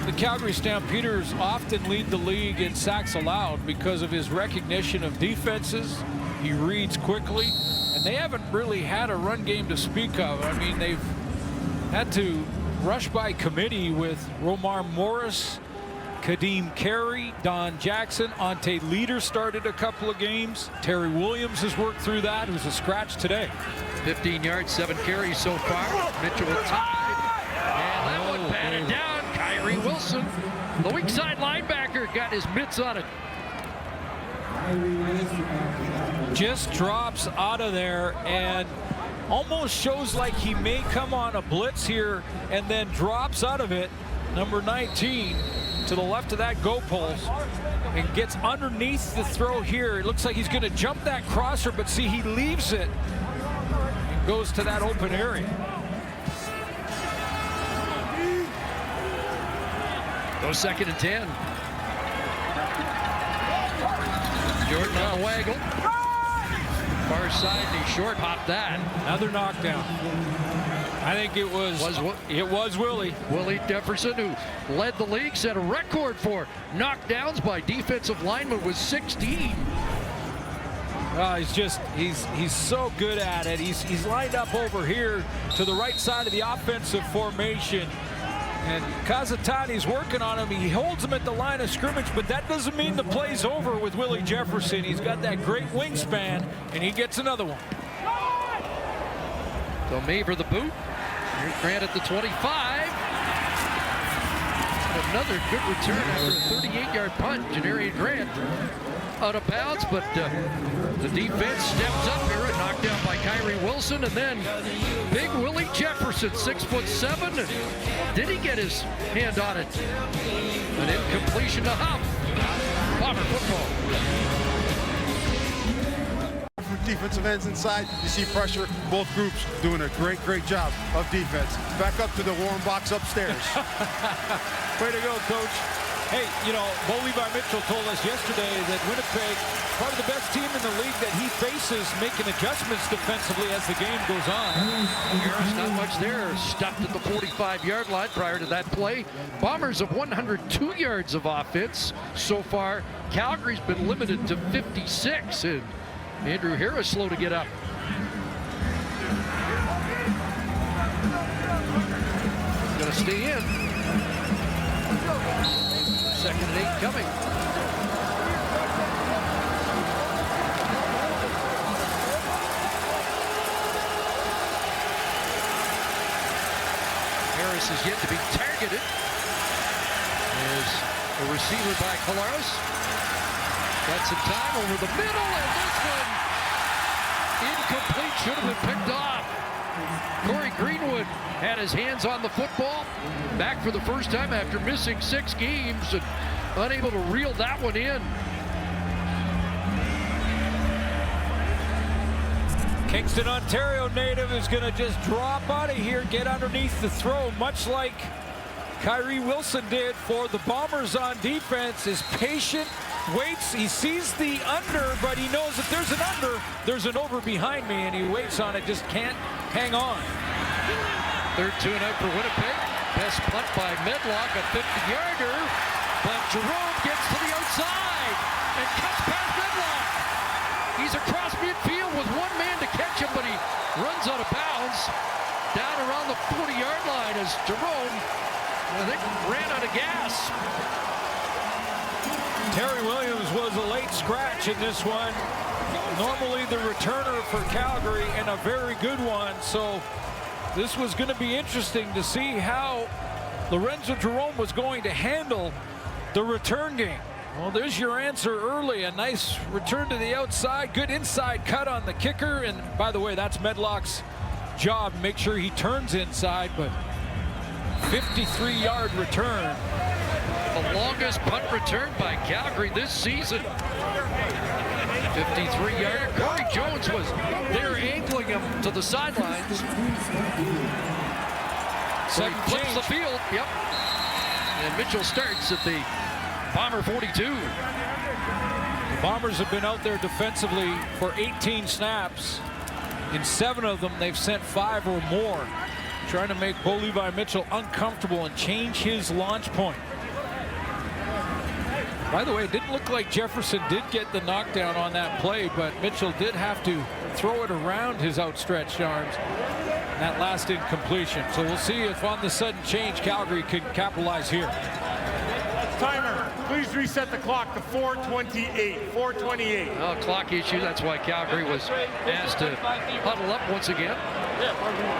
the Calgary Stampeders often lead the league in sacks allowed because of his recognition of defenses. He reads quickly, and they haven't really had a run game to speak of. I mean, they've had to rush by committee with Romar Morris, Kadeem Carey, Don Jackson. Ante Leader started a couple of games. Terry Williams has worked through that, who's a scratch today. 15 yards, 7 carries so far. Mitchell with time. And that one batted down. Kyrie Wilson, the weak side linebacker, got his mitts on it. Just drops out of there and almost shows like he may come on a blitz here and then drops out of it. number 19, to the left of that goalpost and gets underneath the throw here. It looks like he's going to jump that crosser, but see, he leaves it and goes to that open area. Go 2nd and 10. Jordan on the waggle. Far side, and he short hopped that. Another knockdown. I think it was Willie. Willie Jefferson, who led the league, set a record for knockdowns by defensive linemen with 16. He's so good at it. He's lined up over here to the right side of the offensive formation. And Kazatani's working on him. He holds him at the line of scrimmage, but that doesn't mean the play's over with Willie Jefferson. He's got that great wingspan, and he gets another one. So May for the boot. Here's Grant at the 25. Another good return after a 38-yard punt. Janarian Grant out of bounds, but the defense steps up here and knocked down by Kyrie Wilson, and then big Willie Jefferson, 6'7". Did he get his hand on it? An incompletion to Huff. Bomber football. Defensive ends inside, you see pressure. Both groups doing a great job of defense. Back up to the warm box upstairs. Way to go, Coach. Hey, you know, Bo Levi Mitchell told us yesterday that Winnipeg, part of the best team in the league that he faces, making adjustments defensively as the game goes on. Harris, not much there. Stopped at the 45-yard line prior to that play. Bombers have 102 yards of offense so far. Calgary's been limited to 56, and Andrew Harris slow to get up. Gonna stay in. 2nd and 8 coming. Harris is yet to be targeted. There's a receiver by Collaros. Got some time over the middle, and this one incomplete. Should have been picked off. Corey Greenwood had his hands on the football. Back for the first time after missing 6 games and unable to reel that one in. Kingston, Ontario native is going to just drop out of here, get underneath the throw, much like Kyrie Wilson did for the Bombers on defense. Is patient, waits, he sees the under, but he knows if there's an under, there's an over behind me, and he waits on it, just can't hang on. 3rd 2 and out for Winnipeg. Best punt by Medlock, a 50-yarder, but Jerome gets to the outside and cuts past Medlock. He's across midfield with one man to catch him, but he runs out of bounds down around the 40-yard line as Jerome, I think, ran out of gas. Terry Williams was a late scratch in this one. Normally the returner for Calgary, and a very good one. So this was going to be interesting to see how Lorenzo Jerome was going to handle the return game. Well, there's your answer early. A nice return to the outside. Good inside cut on the kicker. And by the way, that's Medlock's job. Make sure he turns inside, but 53-yard return. The longest punt return by Calgary this season. 53-yarder. Corey Jones was there angling him to the sidelines. So he flips the field. Yep. And Mitchell starts at the Bomber 42. The Bombers have been out there defensively for 18 snaps. In 7 of them, they've sent 5 or more, trying to make Bo Levi Mitchell uncomfortable and change his launch point. By the way, it didn't look like Jefferson did get the knockdown on that play, but Mitchell did have to throw it around his outstretched arms. And that last incompletion. So we'll see if on the sudden change Calgary can capitalize here. Timer, please reset the clock to 4:28. 4:28. Oh, clock issue. That's why Calgary was asked to huddle up once again.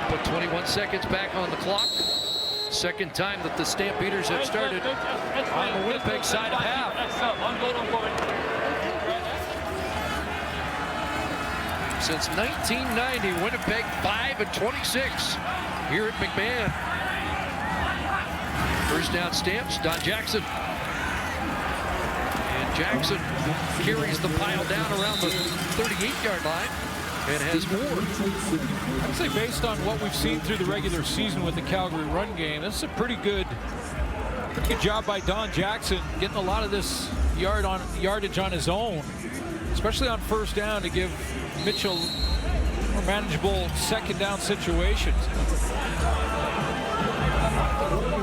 Put 21 seconds back on the clock. Second time that the Stampeders have started on the Winnipeg side of half. Since 1990, Winnipeg 5-26 here at McMahon. First down Stamps, Don Jackson. And Jackson carries the pile down around the 38-yard line and has more. I'd say based on what we've seen through the regular season with the Calgary run game, this is a pretty good job by Don Jackson, getting a lot of this yardage on his own, especially on first down, to give Mitchell more manageable second down situations.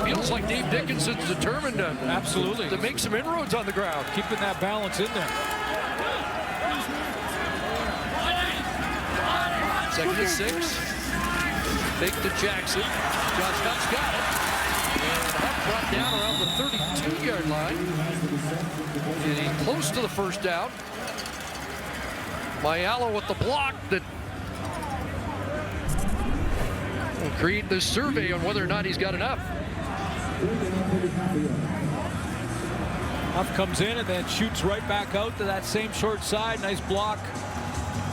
Feels like Dave Dickinson's determined to make some inroads on the ground. Keeping that balance in there. Second and 6. Fake to Jackson. John Scott's got it. And Huff brought down around the 32-yard line. Getting close to the first down. Mayala with the block that will create this survey on whether or not he's got enough. Huff comes in and then shoots right back out to that same short side. Nice block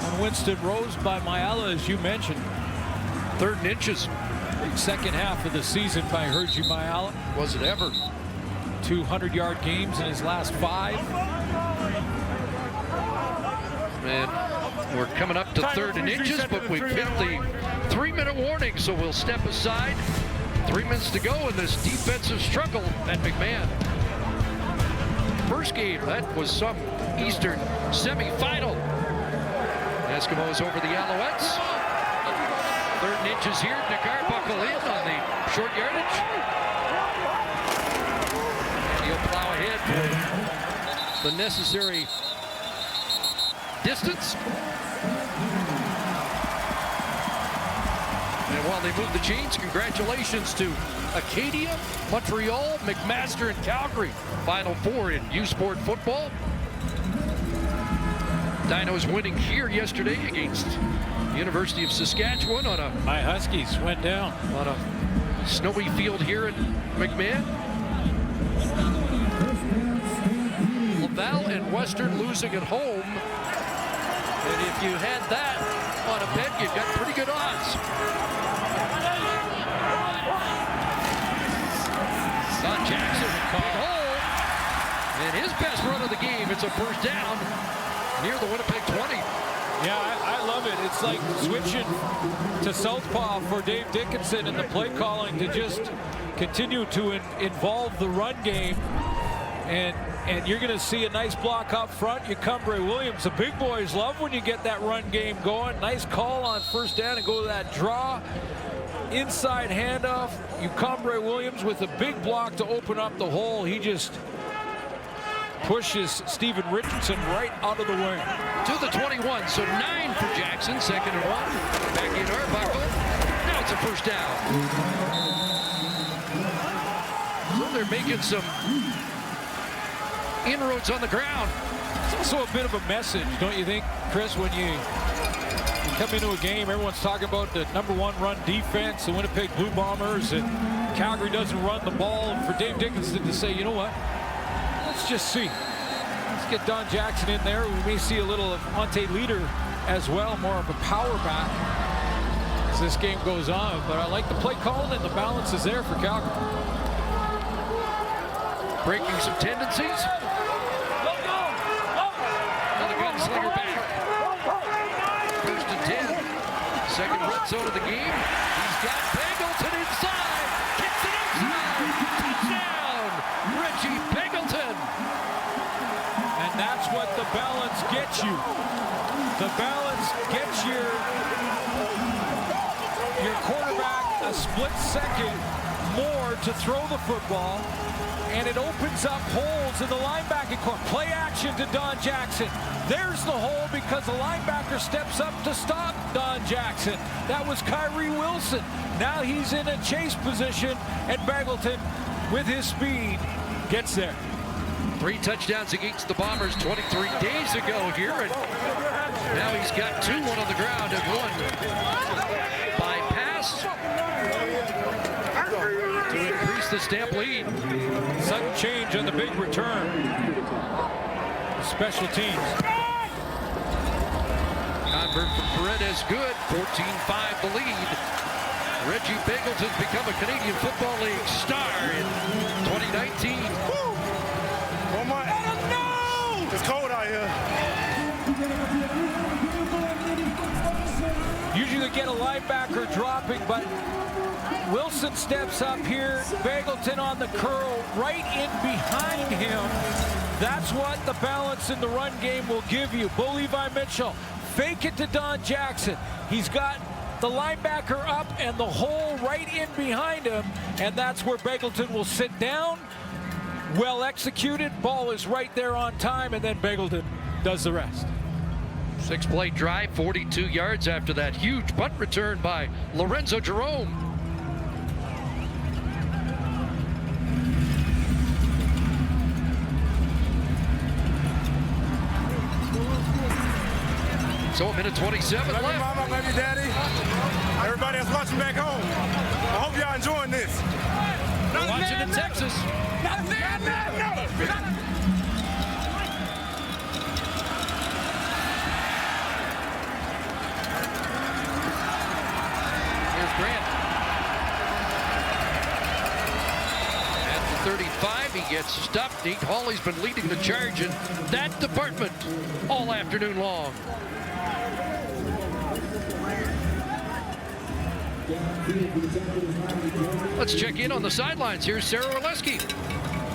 on Winston Rose by Mayala, as you mentioned. 3rd and inches. Big second half of the season by Hergy Mayala. Was it ever? 200-yard games in his last 5. And we're coming up to 3rd and inches, but we've hit the 3-minute warning, so we'll step aside. 3 minutes to go in this defensive struggle at McMahon. First game, that was some Eastern semifinal. Eskimos over the Alouettes. 3rd and inches here. Nick Arbuckle in on the short yardage. He'll plow ahead for the necessary distance. And while they move the chains, congratulations to Acadia, Montreal, McMaster, and Calgary. Final 4 in U-Sport football. Dinos winning here yesterday against the University of Saskatchewan on a... My Huskies went down. On a snowy field here in McMahon. Laval and Western losing at home. And if you had that on a bet, you've got pretty good odds. Don Jackson, big hole. And his best run of the game, it's a first down near the Winnipeg 20. Yeah, I love it. It's like switching to southpaw for Dave Dickinson and the play calling to just continue to involve the run game. And you're going to see a nice block up front. Yucumbre Williams, the big boys love when you get that run game going. Nice call on first down and go to that draw. Inside handoff. Yucumbre Williams with a big block to open up the hole. He just pushes Stephen Richardson right out of the way. To the 21, so 9 for Jackson. 2nd and 1. Back in Arbuckle. Now it's a first down. So they're making some inroads on the ground. It's also a bit of a message, don't you think, Chris, when you come into a game, everyone's talking about the #1 run defense, the Winnipeg Blue Bombers, and Calgary doesn't run the ball. And for Dave Dickinson to say, you know what, let's just see. Let's get Don Jackson in there. We may see a little of Monte Leader as well, more of a power back as this game goes on. But I like the play calling, and the balance is there for Calgary. Breaking some tendencies. Another gunslinger back. 1st and 10. Second red zone of the game. He's got Pangleton inside. Kicks it inside. Touchdown, Reggie Pangleton. And that's what the balance gets you. The balance gets your quarterback a split second more to throw the football, and it opens up holes in the linebacking core. Play action to Don Jackson. There's the hole because the linebacker steps up to stop Don Jackson. That was Kyrie Wilson. Now he's in a chase position, and Pangleton, with his speed, gets there. 3 touchdowns against the Bombers 23 days ago here, and now he's got 2, one on the ground and 1 by pass to increase the Stamp lead. Sudden change on the big return. Special teams. Convert from Paredes, good. 14-5 the lead. Reggie Begelton's become a Canadian Football League star in 2019. Oh my! No! It's cold out here. Usually get a linebacker dropping, but Wilson steps up here. Begelton on the curl, right in behind him. That's what the balance in the run game will give you. Bo Levi Mitchell, fake it to Don Jackson. He's got the linebacker up and the hole right in behind him, and that's where Begelton will sit down. Well executed, ball is right there on time, and then Begelton does the rest. 6-play drive, 42 yards after that huge punt return by Lorenzo Jerome. So a minute 27 Love you, left. Mama, love you, Daddy. Everybody that's watching back home, I hope y'all enjoying this. We're watching in Texas. Here's Grant. At the 35, he gets stuffed. Nate Hawley's been leading the charge in that department all afternoon long. Let's check in on the sidelines. Here's Sarah Orleski.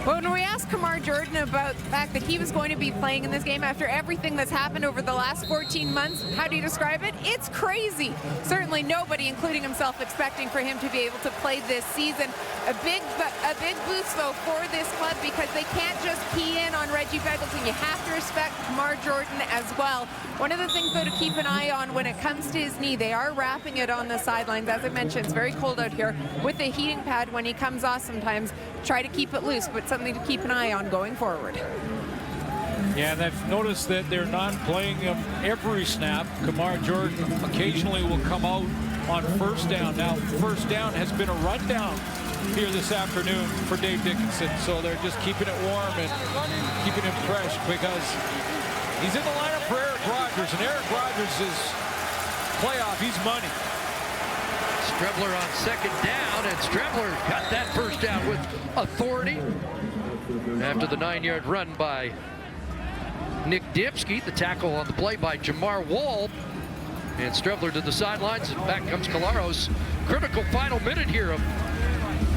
Well, when we asked Kamar Jordan about the fact that he was going to be playing in this game after everything that's happened over the last 14 months, how do you describe it? It's crazy. Certainly nobody, including himself, expecting for him to be able to play this season. A big boost, though, for this club because they can't just key in on Reggie Begelton. You have to respect Kamar Jordan as well. One of the things, though, to keep an eye on when it comes to his knee, they are wrapping it on the sidelines. As I mentioned, it's very cold out here. With the heating pad, when he comes off sometimes, try to keep it loose, but something to keep an eye on going forward. Yeah, and I've noticed that they're not playing him every snap. Kamar Jordan occasionally will come out on first down. Now, first down has been a rundown here this afternoon for Dave Dickinson, so they're just keeping it warm and keeping him fresh because he's in the lineup for Eric Rogers, and Eric Rogers is playoff. He's money. Strebler on second down, and Strebler got that first down with authority after the 9-yard run by Nick Dipsky. The tackle on the play by Jamar Wall, and Strebler to the sidelines, and back comes Collaros. Critical final minute here of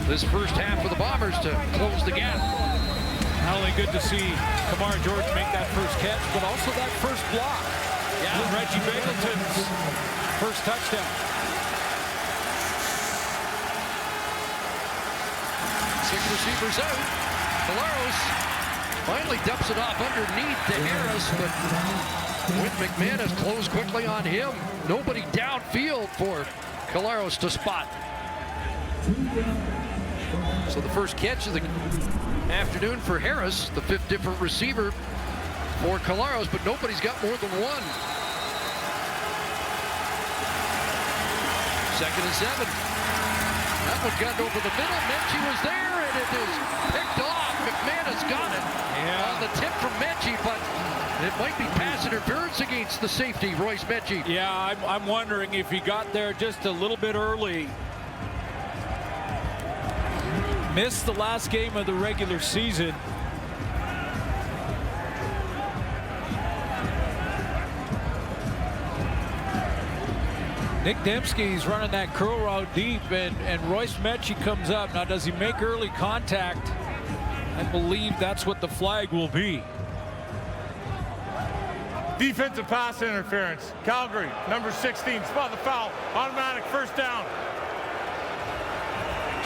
this first half for the Bombers to close the gap. Not only good to see Kamar Jordan make that first catch, but also that first block. Yeah, Reggie Begelton's first touchdown. 6 receivers out. Collaros finally dumps it off underneath to Harris, but with McManus closed quickly on him. Nobody downfield for Collaros to spot. So the first catch of the afternoon for Harris, the 5th different receiver for Collaros, but nobody's got more than one. 2nd and 7. That one got over the middle. Mechie was there, and it is picked off. McManus got it on the tip from Mechie, but it might be pass interference against the safety, Royce Mechie. Yeah, I'm wondering if he got there just a little bit early. Missed the last game of the regular season. Nick Dembski's running that curl route deep, and Royce Mechie comes up. Now, does he make early contact? I believe that's what the flag will be. Defensive pass interference. Calgary, number 16, spot the foul. Automatic first down.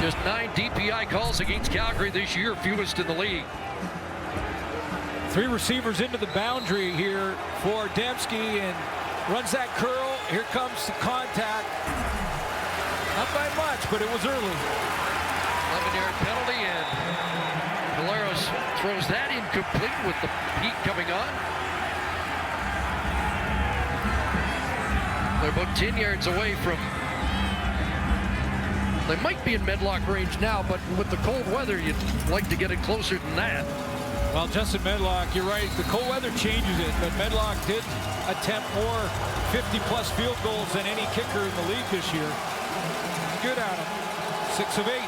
Just 9 DPI calls against Calgary this year, fewest in the league. 3 receivers into the boundary here for Dembski, and runs that curl. Here comes the contact. Not by much, but it was early. 11-yard penalty, and Collaros throws that incomplete with the heat coming on. They're about 10 yards away from... They might be in Medlock range now, but with the cold weather, you'd like to get it closer than that. Well, Justin Medlock, you're right. The cold weather changes it, but Medlock did attempt more 50-plus field goals than any kicker in the league this year. good, Adam. 6 of 8.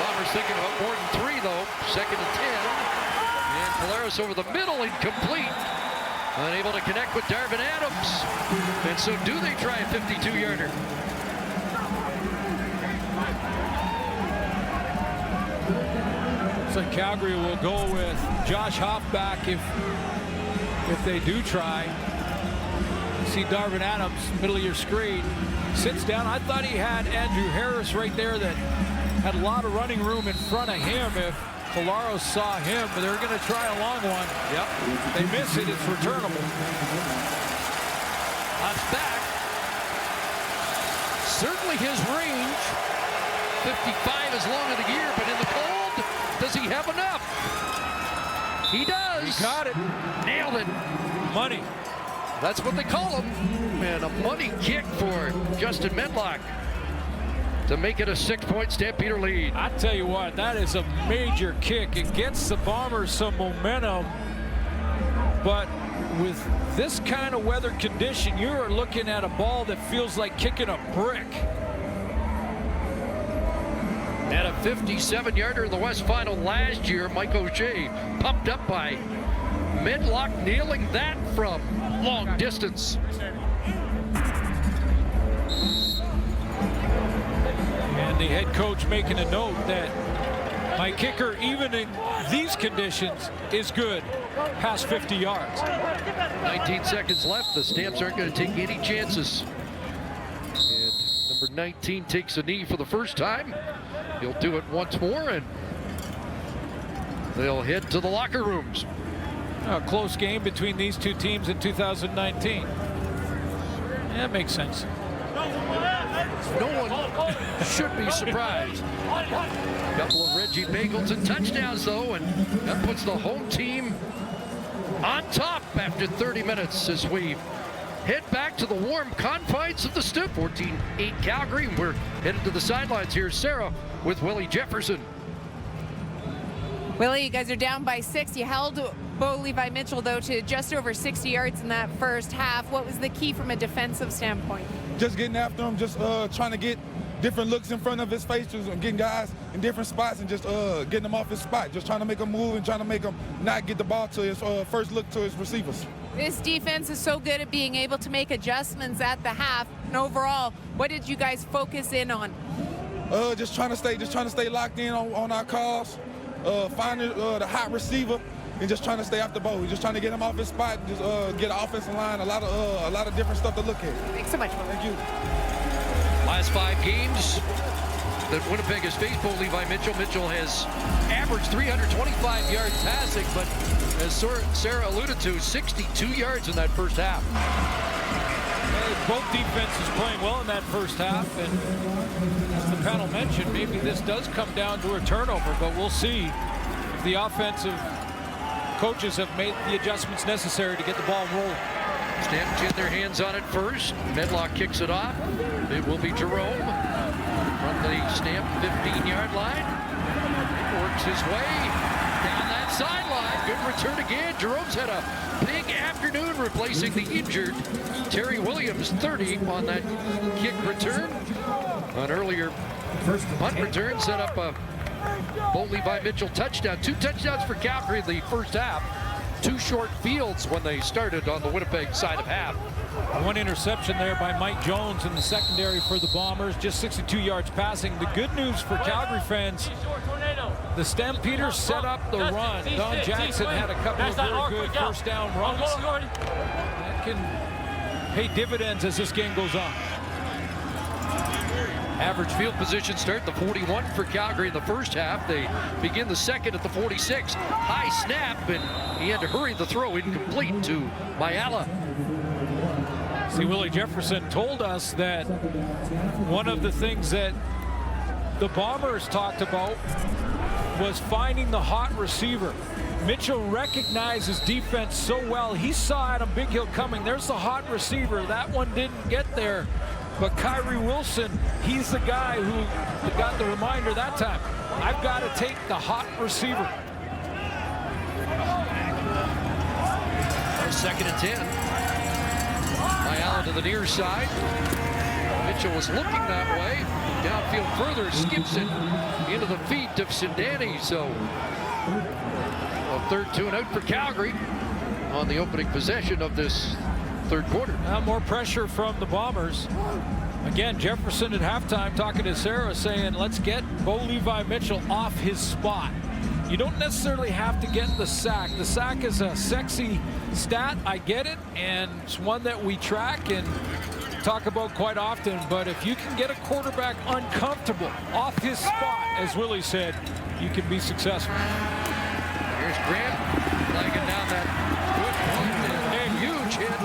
Bombers thinking about more than 3, though. 2nd and 10. And Polaris over the middle, incomplete. Unable to connect with Darvin Adams. And so do they try a 52-yarder? So Calgary will go with Josh Hoff back if they do try. See Darvin Adams, middle of your screen, sits down. I thought he had Andrew Harris right there that had a lot of running room in front of him if Colaros saw him, but they're going to try a long one. Yep. They miss it, it's returnable. Hoff's back. Certainly his range. 55 is long of the year, but in the cold, does he have enough? He does. He got it. Nailed it. Money. That's what they call him. And a money kick for Justin Medlock to make it a 6-point Stampeder lead. I tell you what, that is a major kick. It gets the Bombers some momentum, but with this kind of weather condition, you're looking at a ball that feels like kicking a brick. And a 57-yarder in the West Final last year, Mike O'Shea pumped up by Medlock, nailing that from long distance. And the head coach making a note that my kicker, even in these conditions, is good past 50 yards. 19 seconds left. The Stamps aren't going to take any chances. And number 19 takes a knee for the first time. He'll do it once more, and they'll head to the locker rooms. A close game between these two teams in 2019. Yeah, that makes sense. No one should be surprised. A couple of Reggie Bagels and touchdowns, though, and that puts the home team on top after 30 minutes as we head back to the warm confines of the Stoop. 14-8 Calgary. We're headed to the sidelines. Here's Sarah with Willie Jefferson. Willie, you guys are down by 6. You held Bo Levi Mitchell, though, to just over 60 yards in that first half. What was the key from a defensive standpoint? Just getting after him, just trying to get different looks in front of his face, just getting guys in different spots and just getting him off his spot, just trying to make him move and trying to make him not get the ball to his first look to his receivers. This defense is so good at being able to make adjustments at the half. And overall, what did you guys focus in on? Just trying to stay locked in on our calls, finding the hot receiver, and just trying to stay after Bo. We're just trying to get him off his spot, and just get an offensive line, a lot of different stuff to look at. Thanks so much. Thank you. Last 5 games that Winnipeg has faced Bo Levi Mitchell. Mitchell has averaged 325 yards passing, but as Sarah alluded to, 62 yards in that first half. Both defenses playing well in that first half, and as the panel mentioned, maybe this does come down to a turnover, but we'll see if the offensive coaches have made the adjustments necessary to get the ball rolling. Stamps get their hands on it first. Medlock kicks it off. It will be Jerome from the Stamp 15-yard line. Works his way down that sideline. Good return again. Jerome's had a big afternoon replacing the injured Terry Williams, 30 on that kick return. An earlier punt return set up a Bo Levi Mitchell touchdown. 2 touchdowns for Calgary in the first half. 2 short fields when they started on the Winnipeg side of half. 1 interception there by Mike Jones in the secondary for the Bombers. Just 62 yards passing. The good news for Calgary fans, the Stampeders set up the run. Don Jackson had a couple of very good first down runs. That can pay dividends as this game goes on. Average field position start the 41 for Calgary in the first half. They begin the second at the 46. High snap, and he had to hurry the throw, incomplete to Mayala. See, Willie Jefferson told us that one of the things that the Bombers talked about was finding the hot receiver. Mitchell recognizes defense so well. He saw Adam Bighill coming. There's the hot receiver. That one didn't get there. But Kyrie Wilson, he's the guy who got the reminder that time. I've got to take the hot receiver. 2nd and 10. to the near side. Mitchell was looking that way. Downfield further, skips it into the feet of Sindani. So a third 2 and out for Calgary on the opening possession of this third quarter. Now more pressure from the Bombers. Again, Jefferson at halftime talking to Sarah saying, let's get Bo Levi Mitchell off his spot. You don't necessarily have to get the sack. The sack is a sexy stat, I get it, and it's one that we track and talk about quite often, but if you can get a quarterback uncomfortable off his spot, as Willie said, you can be successful. Here's Grant flagging down that good one, and huge hit.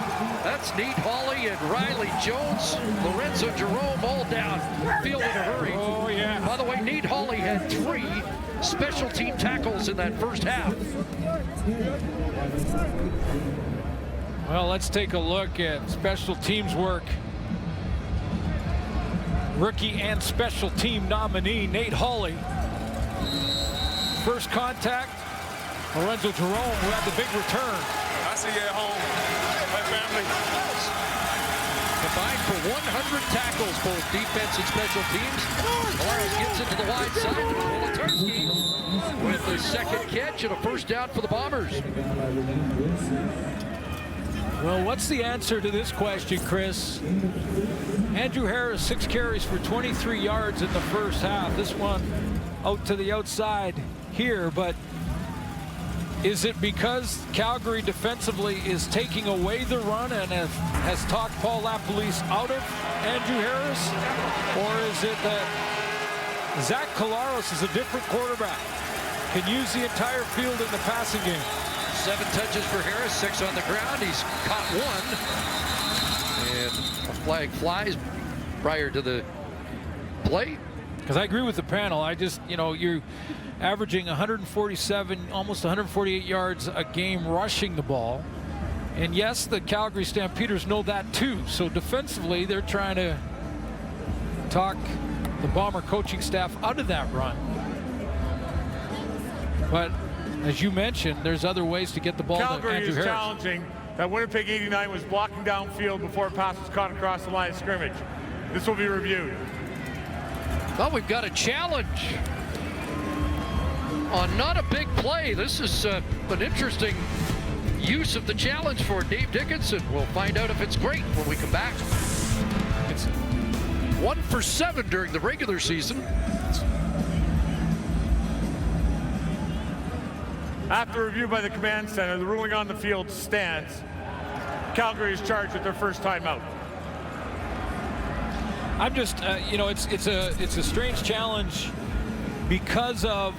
That's Nate Hawley and Riley Jones, Lorenzo Jerome all down field in a hurry. Oh, yeah. By the way, Nate Hawley had 3 special team tackles in that first half. Well, let's take a look at special teams work. Rookie and special team nominee Nate Hawley. First contact, Lorenzo Jerome, who had the big return. I see you at home. My family. Combined for 100 tackles, both defense and special teams. Morales gets into the wide side. Wolotarski with the second catch and a first down for the Bombers. Well, what's the answer to this question, Chris? Andrew Harris, 6 carries for 23 yards in the first half. This one out to the outside here, but is it because Calgary defensively is taking away the run and has talked Paul LaPolice out of Andrew Harris? Or is it that Zach Collaros is a different quarterback, can use the entire field in the passing game? 7 touches for Harris, 6 on the ground. He's caught 1. And a flag flies prior to the play. Because I agree with the panel. I just, you're averaging 147, almost 148 yards a game rushing the ball. And yes, the Calgary Stampeders know that too. So defensively, they're trying to talk the Bomber coaching staff out of that run. But as you mentioned, there's other ways to get the ball to Andrew Harris. Calgary is challenging that Winnipeg 89 was blocking downfield before a pass was caught across the line of scrimmage. This will be reviewed. Well, we've got a challenge on not a big play. This is an interesting use of the challenge for Dave Dickinson. We'll find out if it's great when we come back. It's 1 for 7 during the regular season. After review by the command center, the ruling on the field stands. Calgary is charged with their first timeout. I'm just, it's a strange challenge because of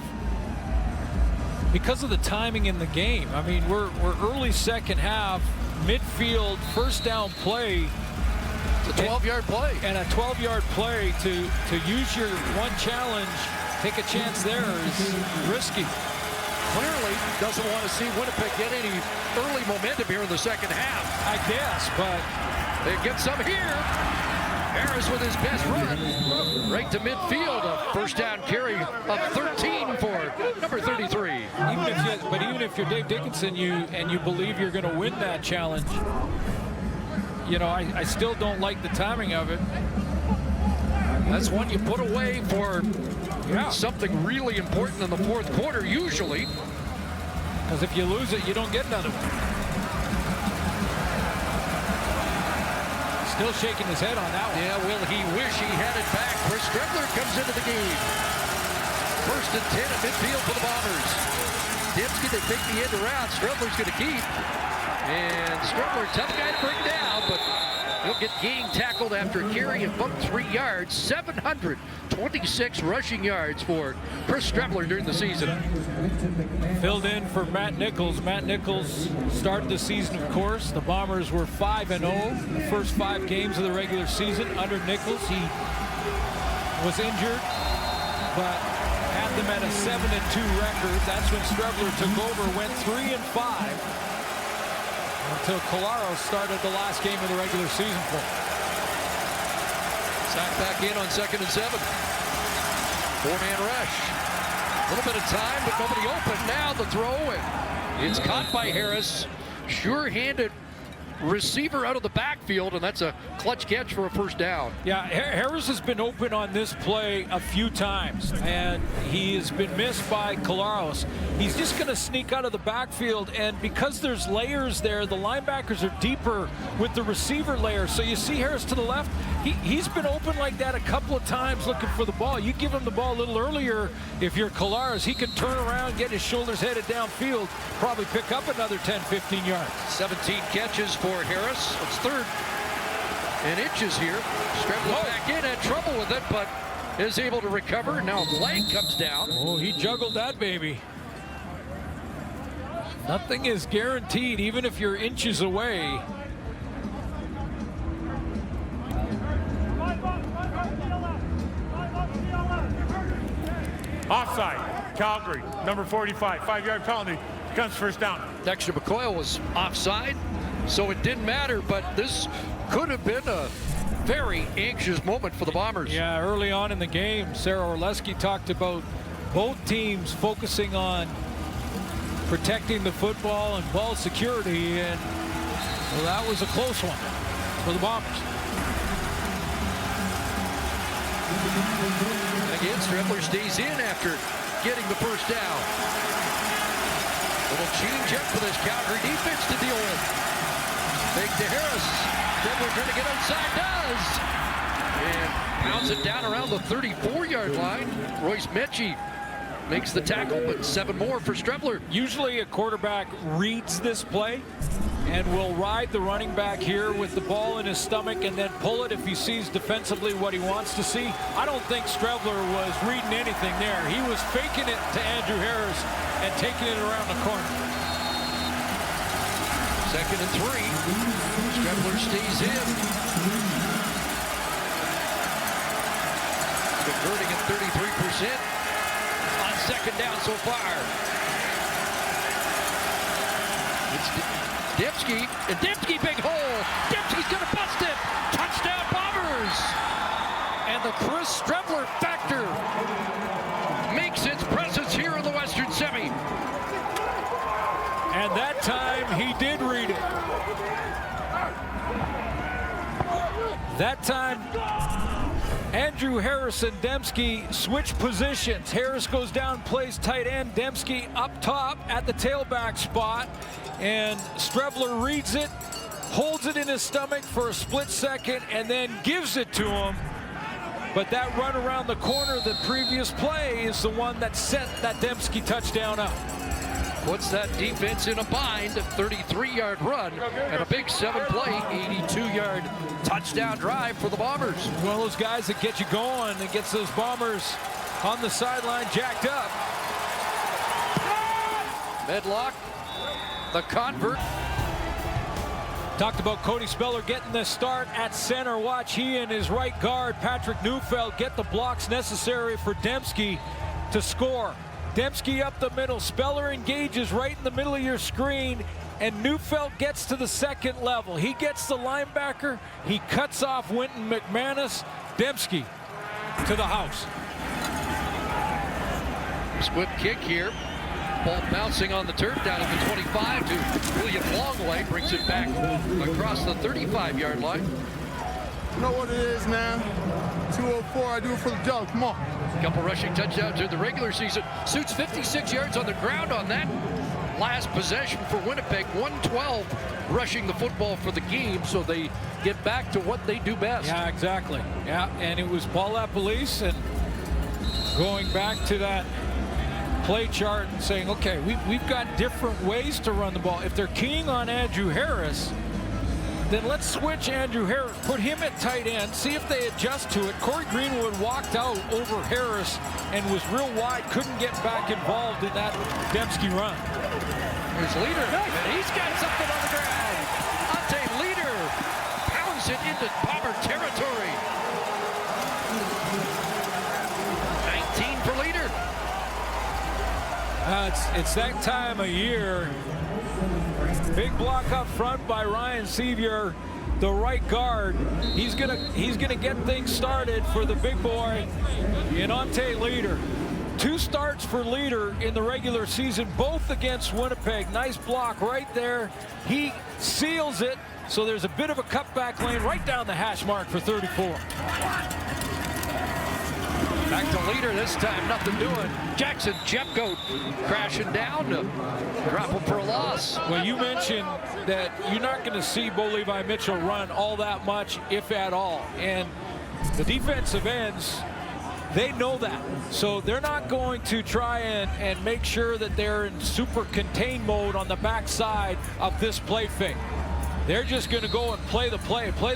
the timing in the game. I mean, we're early second half, midfield, first down play. It's a 12-yard play. And a 12-yard play to use your one challenge, take a chance there is risky. Clearly doesn't want to see Winnipeg get any early momentum here in the second half. I guess, but they get some here. Harris with his best run right to midfield. A first down carry of 13 for number 33. Even if you're Dave Dickinson, you believe you're going to win that challenge, I still don't like the timing of it. That's one you put away for something really important in the fourth quarter, usually. Because if you lose it, you don't get another one. Still shaking his head on that one. Yeah, will he wish he had it back? Chris Strebler comes into the game. First and 10 at midfield for the Bombers. Dibsky, they take the end around. Strebler's going to keep. And Strebler, tough guy to bring down, but he'll get gang tackled after a carry of about 3 yards. 726 rushing yards for Chris Strebler during the season. Filled in for Matt Nichols. Matt Nichols started the season, of course. The Bombers were 5-0 the first 5 games of the regular season under Nichols. He was injured, but had them at a 7-2 record. That's when Strebler took over, went 3-5. Until Collaros started the last game of the regular season for him. Sack back in on 2nd and 7. 4-man rush. A little bit of time, but nobody open. Now the throw, and it's caught by Harris. Sure-handed receiver out of the backfield, and that's a clutch catch for a first down. Yeah, Harris has been open on this play a few times, and he has been missed by Collaros. He's just going to sneak out of the backfield, and because there's layers there, the linebackers are deeper with the receiver layer. So you see Harris to the left. He's been open like that a couple of times looking for the ball. You give him the ball a little earlier, if you're Collaros, he can turn around, get his shoulders headed downfield, probably pick up another 10, 15 yards. 17 catches for Harris. It's 3rd and inches here. Strebler back in, had trouble with it, but is able to recover. Now flag comes down. Oh, he juggled that baby. Nothing is guaranteed, even if you're inches away. Offside, Calgary, number 45, 5-yard penalty, becomes first down. Dexter McCoy was offside, so it didn't matter, but this could have been a very anxious moment for the Bombers. Yeah, early on in the game, Sarah Orleski talked about both teams focusing on protecting the football and ball security, and well, that was a close one for the Bombers. And again, Strebler stays in after getting the first down. Little change up for this Calgary defense to deal with. Fake to Harris. Strebler trying to get outside, does. And pounds it down around the 34-yard line. Royce Mechie makes the tackle, but 7 more for Strebler. Usually a quarterback reads this play and will ride the running back here with the ball in his stomach and then pull it if he sees defensively what he wants to see. I don't think Strebler was reading anything there. He was faking it to Andrew Harris and taking it around the corner. 2nd and 3. Strebler stays in. Converting at 33%. On 2nd down so far. It's Dembski, and Dembski big hole. Dembski's gonna bust it. Touchdown Bombers. And the Chris Strebler factor makes its presence here in the Western Semi. And that time he did read it. That time Andrew Harris and Dembski switch positions. Harris goes down, plays tight end. Dembski up top at the tailback spot. And Strebler reads it, holds it in his stomach for a split second, and then gives it to him. But that run around the corner, the previous play, is the one that set that Dembski touchdown up. Puts that defense in a bind. A 33-yard run and a big 7-play, 82-yard touchdown drive for the Bombers. One of those guys that get you going, that gets those Bombers on the sideline jacked up. Medlock, the convert. Talked about Cody Speller getting the start at center. Watch he and his right guard, Patrick Neufeld, get the blocks necessary for Dembski to score. Dembski up the middle. Speller engages right in the middle of your screen, and Neufeld gets to the 2nd level. He gets the linebacker. He cuts off Winton McManus. Dembski to the house. Squib kick here. Ball bouncing on the turf down at the 25 to William Longley. Brings it back across the 35-yard line. You know what it is, man? 204, I do it for the dub. Come on. Couple rushing touchdowns in the regular season. Suits 56 yards on the ground on that last possession for Winnipeg. 112 rushing the football for the game, so they get back to what they do best. Yeah, exactly. Yeah, and it was Paul LaPolice, and going back to that play chart and saying, okay, we've got different ways to run the ball. If they're keying on Andrew Harris, then let's switch Andrew Harris, put him at tight end, see if they adjust to it. Corey Greenwood walked out over Harris and was real wide, couldn't get back involved in that Dembski run. Here's Leader, and he's got something on the ground. Ante Leader pounds it into Bomber territory. 19 for Leader. It's that time of year. Big block up front by Ryan Sevier, the right guard. He's gonna get things started for the big boy in Ante Leader. 2 starts for Leader in the regular season, both against Winnipeg. Nice block right there. He seals it, So there's a bit of a cutback lane right down the hash mark for 34. Back to leader this time, nothing doing. Jackson Jepko crashing down to drop him for a loss. Well, you mentioned that you're not going to see Bo Levi Mitchell run all that much, if at all. And the defensive ends, they know that. So they're not going to try and make sure that they're in super contain mode on the backside of this play fake. They're just going to go and play the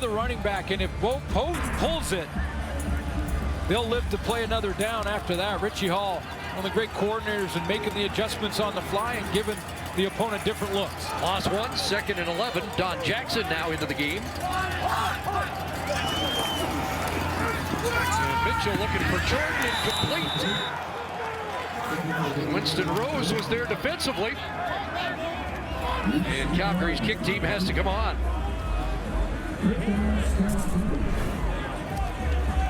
running back. And if Bo pulls it, they'll live to play another down after that. Richie Hall, one of the great coordinators, and making the adjustments on the fly and giving the opponent different looks. Loss 1, 2nd and 11. Don Jackson now into the game. And Mitchell looking for Jordan, incomplete. Winston Rose was there defensively. And Calgary's kick team has to come on.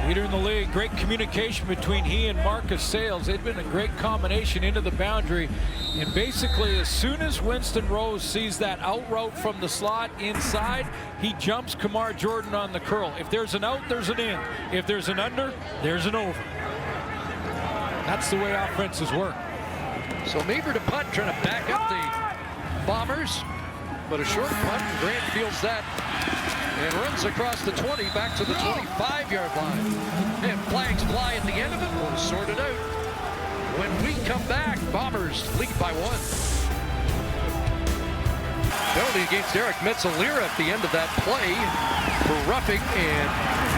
Leader in the league, great communication between he and Marcus Sales. They've been a great combination into the boundary. And basically, as soon as Winston Rose sees that out route from the slot inside, he jumps Kamar Jordan on the curl. If there's an out, there's an in. If there's an under, there's an over. That's the way offenses work. So Maver to punt, trying to back up the Bombers. But a short punt, Grant fields that and runs across the 20 back to the 25-yard line. And flags fly at the end of it. We'll sort it out. When we come back, Bombers lead by 1. Penalty against Eric Metzalira at the end of that play for roughing. And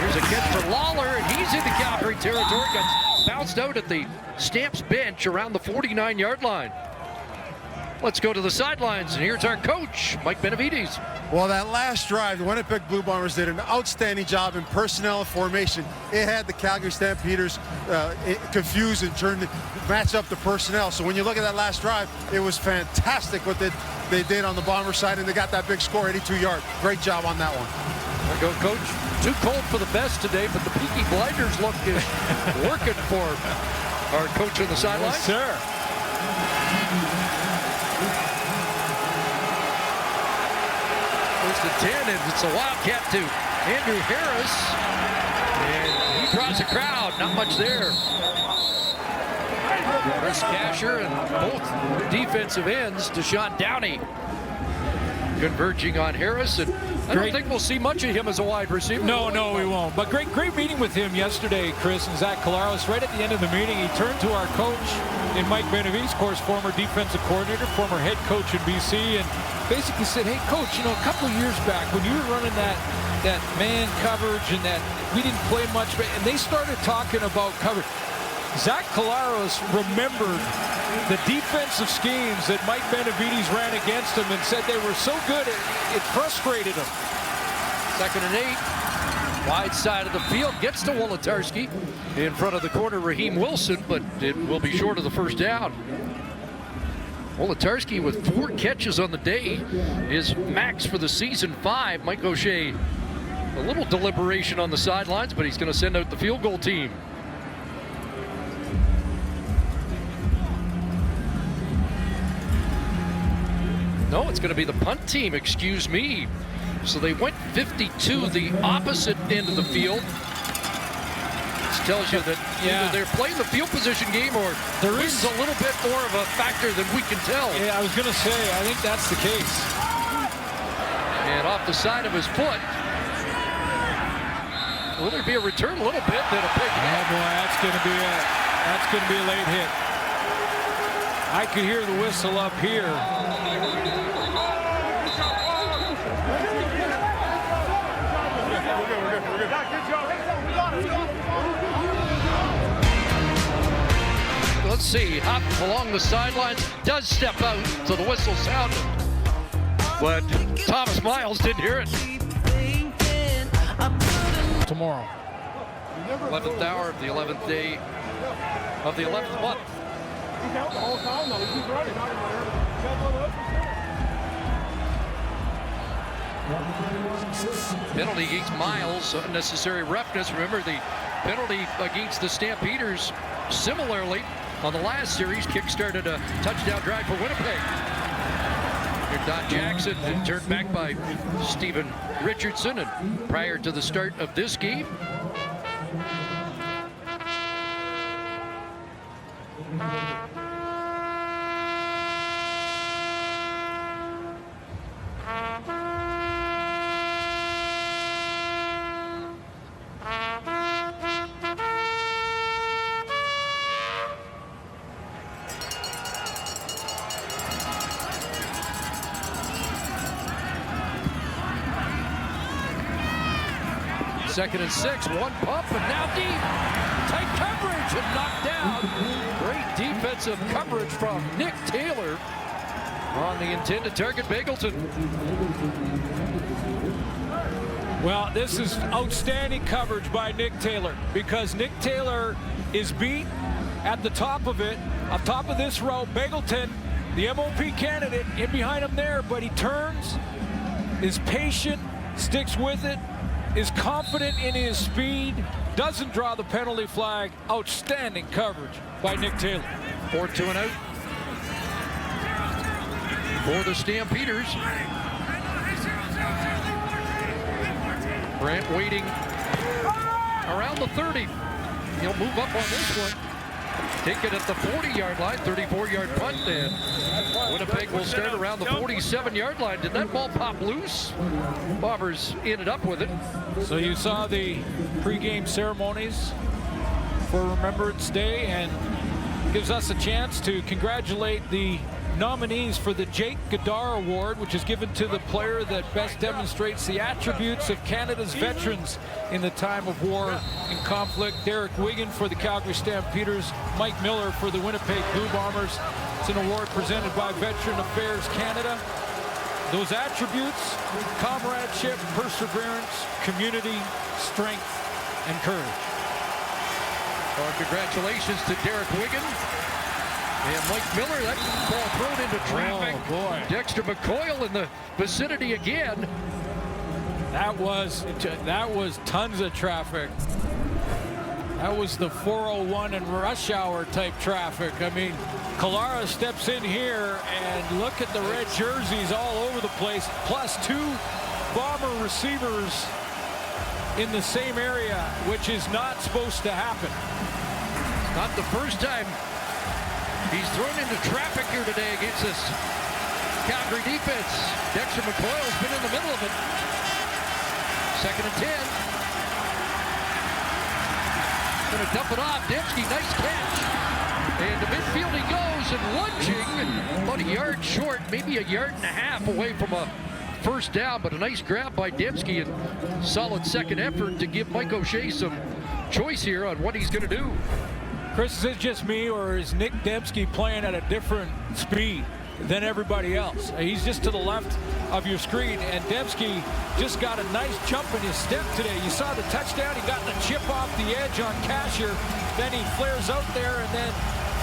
here's a catch for Lawler, and he's into Calgary territory. Got bounced out at the Stamps bench around the 49-yard line. Let's go to the sidelines, and here's our coach, Mike Benavides. Well, that last drive, the Winnipeg Blue Bombers did an outstanding job in personnel and formation. It had the Calgary Stampeders confused and matched up the personnel. So when you look at that last drive, it was fantastic what they did on the Bomber side, and they got that big score, 82-yard. Great job on that one. There you go, Coach. Too cold for the best today, but the Peaky Blinders look is working for our coach on the sidelines. Yes, sir. Goes to 10, and it's a Wildcat to Andrew Harris. And he draws a crowd, not much there. Chris Casher and both defensive ends, Deshaun Downey, converging on Harris. And I don't think we'll see much of him as a wide receiver. No, we won't. But great meeting with him yesterday, Chris, and Zach Collaros. Right at the end of the meeting, he turned to our coach and Mike Benavides, of course, former defensive coordinator, former head coach in BC, and basically said, hey, coach, you know, a couple of years back when you were running that man coverage and that we didn't play much, and they started talking about coverage. Zach Collaros remembered the defensive schemes that Mike Benavides ran against him and said they were so good it frustrated him. 2nd and 8. Wide side of the field, gets to Wolotarski in front of the corner, Raheem Wilson, but it will be short of the first down. Wolotarski with 4 catches on the day, his max for the season 5. Mike O'Shea, a little deliberation on the sidelines, but he's going to send out the field goal team. No, it's going to be the punt team, excuse me. So they went 52 the opposite end of the field. This tells you that either they're playing the field position game or there is a little bit more of a factor than we can tell. Yeah, I was going to say, I think that's the case. And off the side of his foot. Will there be a return a little bit, then a big hit? Oh boy, that's going to be a late hit. I could hear the whistle up here. Let's see, Hop along the sidelines, does step out, so the whistle sounded. But Thomas Miles didn't hear it. Tomorrow. 11th hour of the 11th day of the 11th month. Penalty against Miles, unnecessary roughness. Remember the penalty against the Stampeders similarly on the last series kick-started a touchdown drive for Winnipeg. Look at Don Jackson, and turned back by Stephen Richardson, and prior to the start of this game. Second and 6, one pump, and now deep. Tight coverage and knocked down. Great defensive coverage from Nick Taylor on the intended target, Bagleton. Well, this is outstanding coverage by Nick Taylor, because Nick Taylor is beat at the top of it, up top of this row. Bagleton, the MOP candidate, in behind him there, but he turns, is patient, sticks with it, is confident in his speed, doesn't draw the penalty flag. Outstanding coverage by Nick Taylor. 4-2 and out for the Stampeders. Brent waiting around the 30. He'll move up on this one. Take it at the 40-yard line, 34-yard punt, and Winnipeg will start around the 47-yard line. Did that ball pop loose? Bombers ended up with it. So you saw the pregame ceremonies for Remembrance Day, and gives us a chance to congratulate the nominees for the Jake Godar Award, which is given to the player that best demonstrates the attributes of Canada's veterans in the time of war and conflict. Derek Wigan for the Calgary Stampeders, Mike Miller for the Winnipeg Blue Bombers. It's an award presented by Veteran Affairs Canada. Those attributes: comradeship, perseverance, community, strength, and courage. Well, congratulations to Derek Wigan. And Mike Miller, that ball thrown into traffic. Oh, boy. Dexter McCoyle in the vicinity again. That was tons of traffic. That was the 401 and rush hour type traffic. I mean, Kalara steps in here, and look at the red jerseys all over the place, plus two Bomber receivers in the same area, which is not supposed to happen. Not the first time he's thrown into traffic here today against this Calgary defense. Dexter McCoyle's been in the middle of it. Second and 10. Gonna dump it off. Dembski, nice catch. And to midfield he goes, and lunging about a yard short, maybe a yard and a half away from a first down, but a nice grab by Dembski and solid second effort to give Mike O'Shea some choice here on what he's gonna do. Chris, is it just me, or is Nick Dembski playing at a different speed than everybody else? He's just to the left of your screen, and Dembski just got a nice jump in his step today. You saw the touchdown. He got the chip off the edge on Cashier. Then he flares out there and then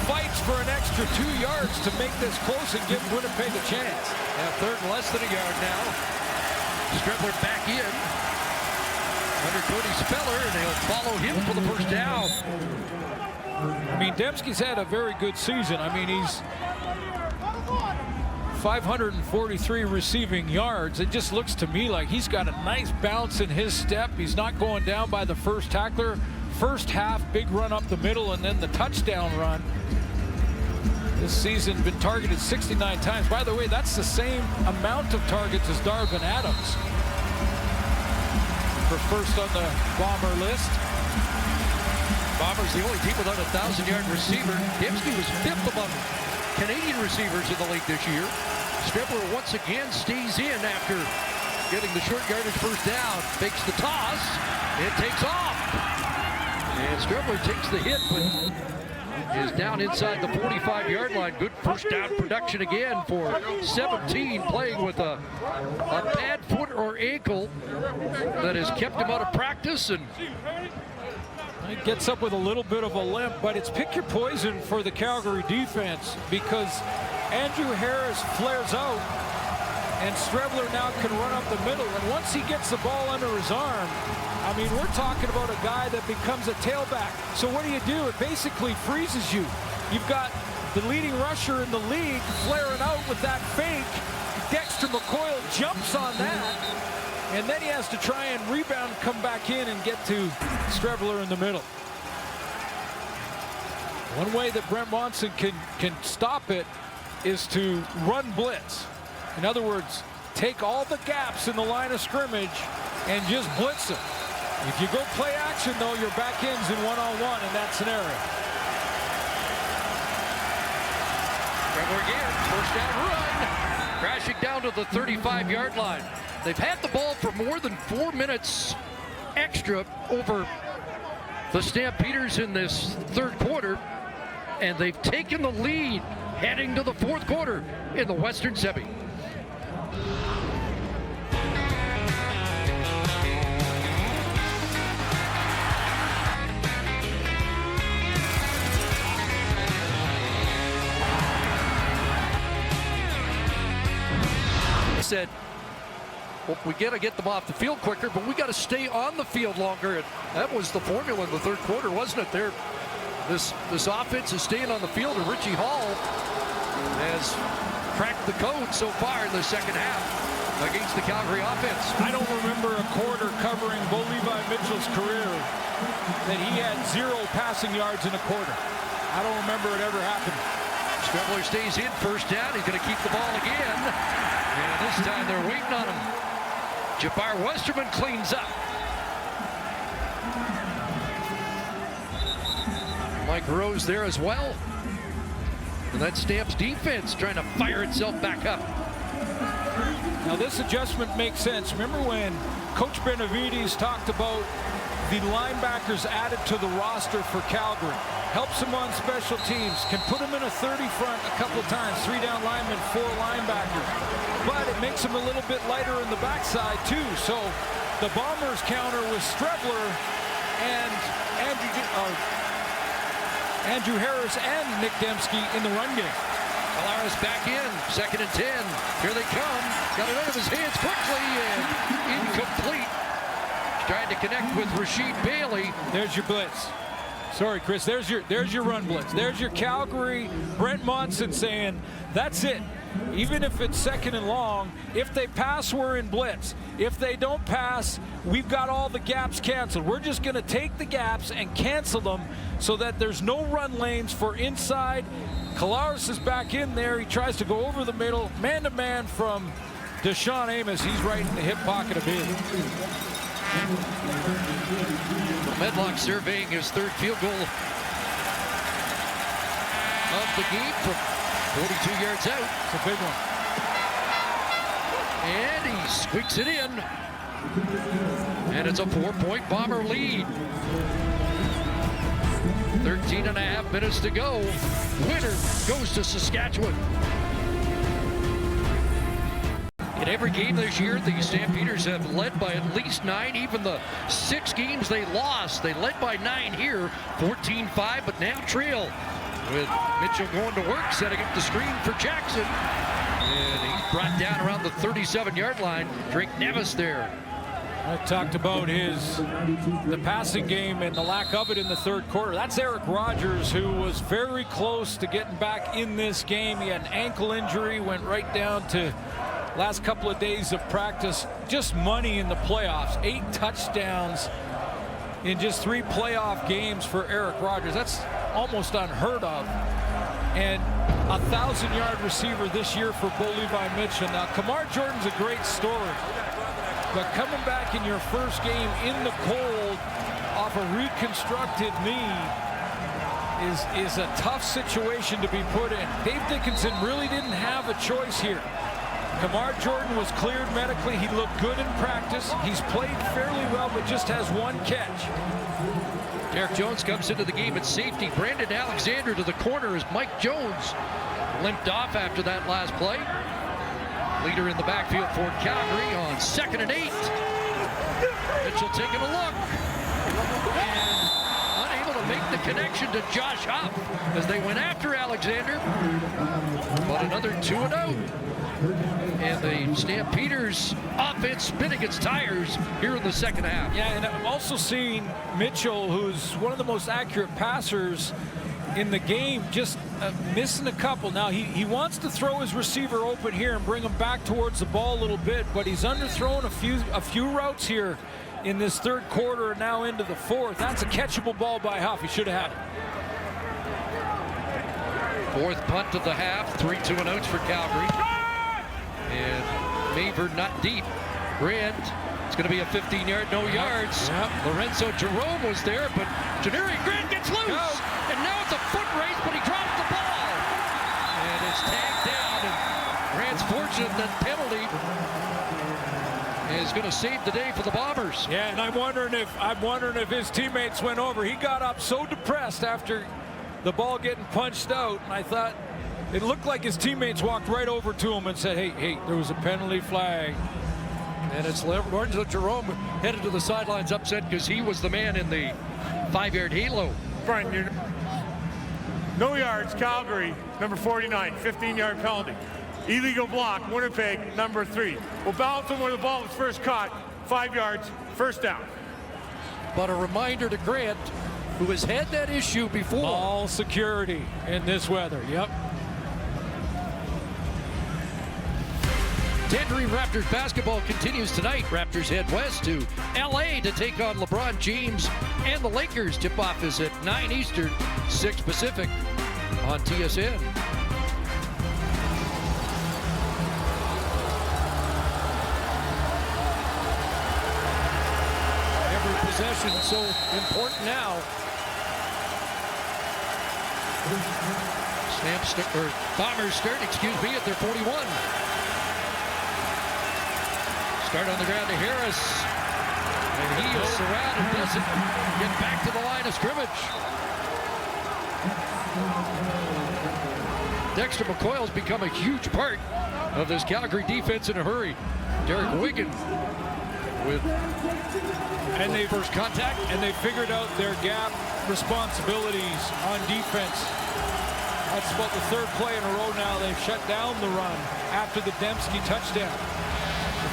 fights for an extra 2 yards to make this close and give Winnipeg a chance. Yeah, third and less than a yard now. Strebler back in under Cody Speller, and they'll follow him for the first down. I mean, Dembski's had a very good season. I mean, he's 543 receiving yards. It just looks to me like he's got a nice bounce in his step. He's not going down by the first tackler. First half, big run up the middle, and then the touchdown run. This season been targeted 69 times. By the way, that's the same amount of targets as Darvin Adams for first on the Bomber list. Bombers the only team without a 1,000-yard receiver. Dembski was 5th among Canadian receivers in the league this year. Strebler once again stays in after getting the short yardage first down. Fakes the toss. It takes off. And Strebler takes the hit, but is down inside the 45-yard line. Good first down production again for 17, playing with a bad foot or ankle that has kept him out of practice. And he gets up with a little bit of a limp, but it's pick your poison for the Calgary defense, because Andrew Harris flares out and Strebler now can run up the middle. And once he gets the ball under his arm, I mean, we're talking about a guy that becomes a tailback. So what do? It basically freezes you. You've got the leading rusher in the league flaring out with that fake, Dexter McCoyle jumps on that, and then he has to try and rebound, come back in, and get to Strebler in the middle. One way that Brent Monson can stop it is to run blitz. In other words, take all the gaps in the line of scrimmage and just blitz them. If you go play action, though, your back end's in one-on-one in that scenario. Strebler again, first down run, crashing down to the 35-yard line. They've had the ball for more than 4 minutes extra over the Stampeders in this third quarter, and they've taken the lead heading to the fourth quarter in the Western Semi. Said, well, we got to get them off the field quicker, but we got to stay on the field longer. And that was the formula in the third quarter, wasn't it? This offense is staying on the field, and Richie Hall has cracked the code so far in the second half against the Calgary offense. I don't remember a quarter covering Bo Levi Mitchell's career that he had 0 passing yards in a quarter. I don't remember it ever happening. Strebler stays in, first down. He's going to keep the ball again. And this time they're waiting on him. Jabbar Westerman cleans up. Mike Rose there as well. And that Stamps defense trying to fire itself back up. Now this adjustment makes sense. Remember when Coach Benavides talked about the linebackers added to the roster for Calgary? Helps them on special teams, can put them in a 30 front a couple of times, 3 down linemen, 4 linebackers. But it makes them a little bit lighter in the backside too. So the Bombers counter with Strebler and Andrew Harris and Nick Dembski in the run game. Alaris back in, 2nd and 10. Here they come. Got it out of his hands quickly and incomplete. Trying to connect with Rasheed Bailey. There's your blitz. Sorry, Chris. There's your run blitz. There's your Calgary. Brent Monson saying, that's it. Even if it's 2nd and long, if they pass, we're in blitz. If they don't pass, we've got all the gaps canceled. We're just going to take the gaps and cancel them so that there's no run lanes for inside. Kalaris is back in there. He tries to go over the middle. Man-to-man from Deshaun Amos. He's right in the hip pocket of Bailey. Medlock surveying his 3rd field goal of the game from 42 yards out. It's a big one. And he squeaks it in. And it's a 4-point Bomber lead. 13.5 minutes to go. Winner goes to Saskatchewan. In every game this year, the Stampeders have led by at least 9. Even the 6 games they lost, they led by 9 here, 14-5, but now trail with Mitchell going to work, setting up the screen for Jackson. And he's brought down around the 37-yard line. Drake Nevis there. I talked about the passing game and the lack of it in the third quarter. That's Eric Rogers, who was very close to getting back in this game. He had an ankle injury, went right down to last couple of days of practice. Just money in the playoffs. 8 touchdowns in just 3 playoff games for Eric Rogers. That's almost unheard of. And a 1,000-yard receiver this year for Bo Levi Mitchell. Now, Kamar Jordan's a great story. But coming back in your first game in the cold off a reconstructed knee is a tough situation to be put in. Dave Dickinson really didn't have a choice here. Kamar Jordan was cleared medically. He looked good in practice. He's played fairly well, but just has 1 catch. Derek Jones comes into the game at safety. Brandon Alexander to the corner as Mike Jones limped off after that last play. Leader in the backfield for Calgary on 2nd and 8. Mitchell taking a look. And unable to make the connection to Josh Huff as they went after Alexander. But another 2 and out. And the Stampeders offense spinning its tires here in the second half. Yeah, and I'm also seeing Mitchell, who's one of the most accurate passers in the game, just missing a couple. Now he wants to throw his receiver open here and bring him back towards the ball a little bit, but he's underthrown a few routes here in this third quarter and now into the fourth. That's a catchable ball by Huff. He should have had it. Fourth punt of the half, 3 2-and-outs for Calgary. And Maver not deep. Grant, it's going to be a 15-yard, no yards. Yep. Lorenzo Jerome was there, but Janari Grant gets loose. No. And now it's a foot race, but he drops the ball. And it's tagged down, and Grant's fortunate that penalty is going to save the day for the Bombers. Yeah, and I'm wondering if his teammates went over. He got up so depressed after the ball getting punched out, and I thought it looked like his teammates walked right over to him and said, hey, there was a penalty flag. And it's Lorenzo Jerome headed to the sidelines upset because he was the man in the 5-yard halo. Brian, no yards, Calgary, number 49, 15-yard penalty. Illegal block, Winnipeg, number 3. We'll bounce him where the ball was first caught, 5 yards, first down. But a reminder to Grant, who has had that issue before. Ball security in this weather, yep. Tangerine Raptors basketball continues tonight. Raptors head west to LA to take on LeBron James and the Lakers. Tip-off is at 9 Eastern, 6 Pacific on TSN. Every possession so important now. Bombers start, at their 41. Start on the ground to Harris, and he is surrounded, doesn't get back to the line of scrimmage. Dexter McCoyle's become a huge part of this Calgary defense in a hurry. Derek Wigan with they first contact. And they figured out their gap responsibilities on defense. That's about the third play in a row now. They've shut down the run after the Dembski touchdown.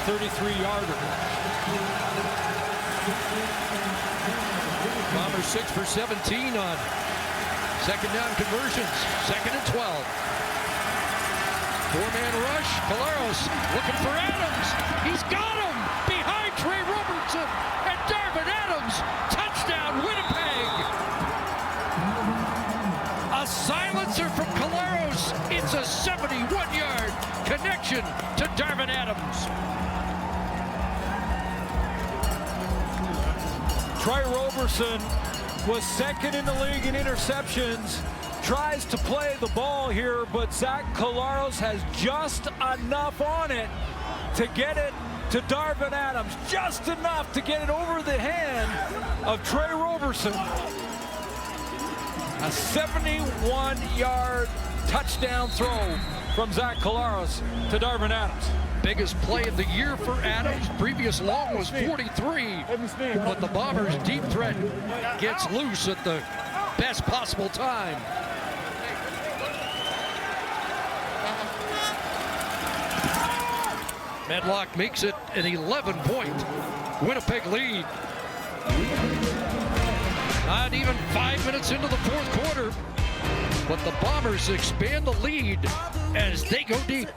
33-yarder. Bombers 6 for 17 on second down conversions. 2nd and 12. Four-man rush. Collaros looking for Adams. He's got him behind Trey Robertson and Darvin Adams. Touchdown, Winnipeg. A silencer from Collaros. It's a 71-yard connection to Darvin Adams. Trey Robertson was second in the league in interceptions. Tries to play the ball here, but Zach Collaros has just enough on it to get it to Darvin Adams. Just enough to get it over the hand of Trey Robertson. A 71-yard touchdown throw from Zach Collaros to Darvin Adams. Biggest play of the year for Adams. Previous long was 43, but the Bombers' deep threat gets loose at the best possible time. Medlock makes it an 11-point Winnipeg lead. Not even 5 minutes into the fourth quarter, but the Bombers expand the lead as they go deep.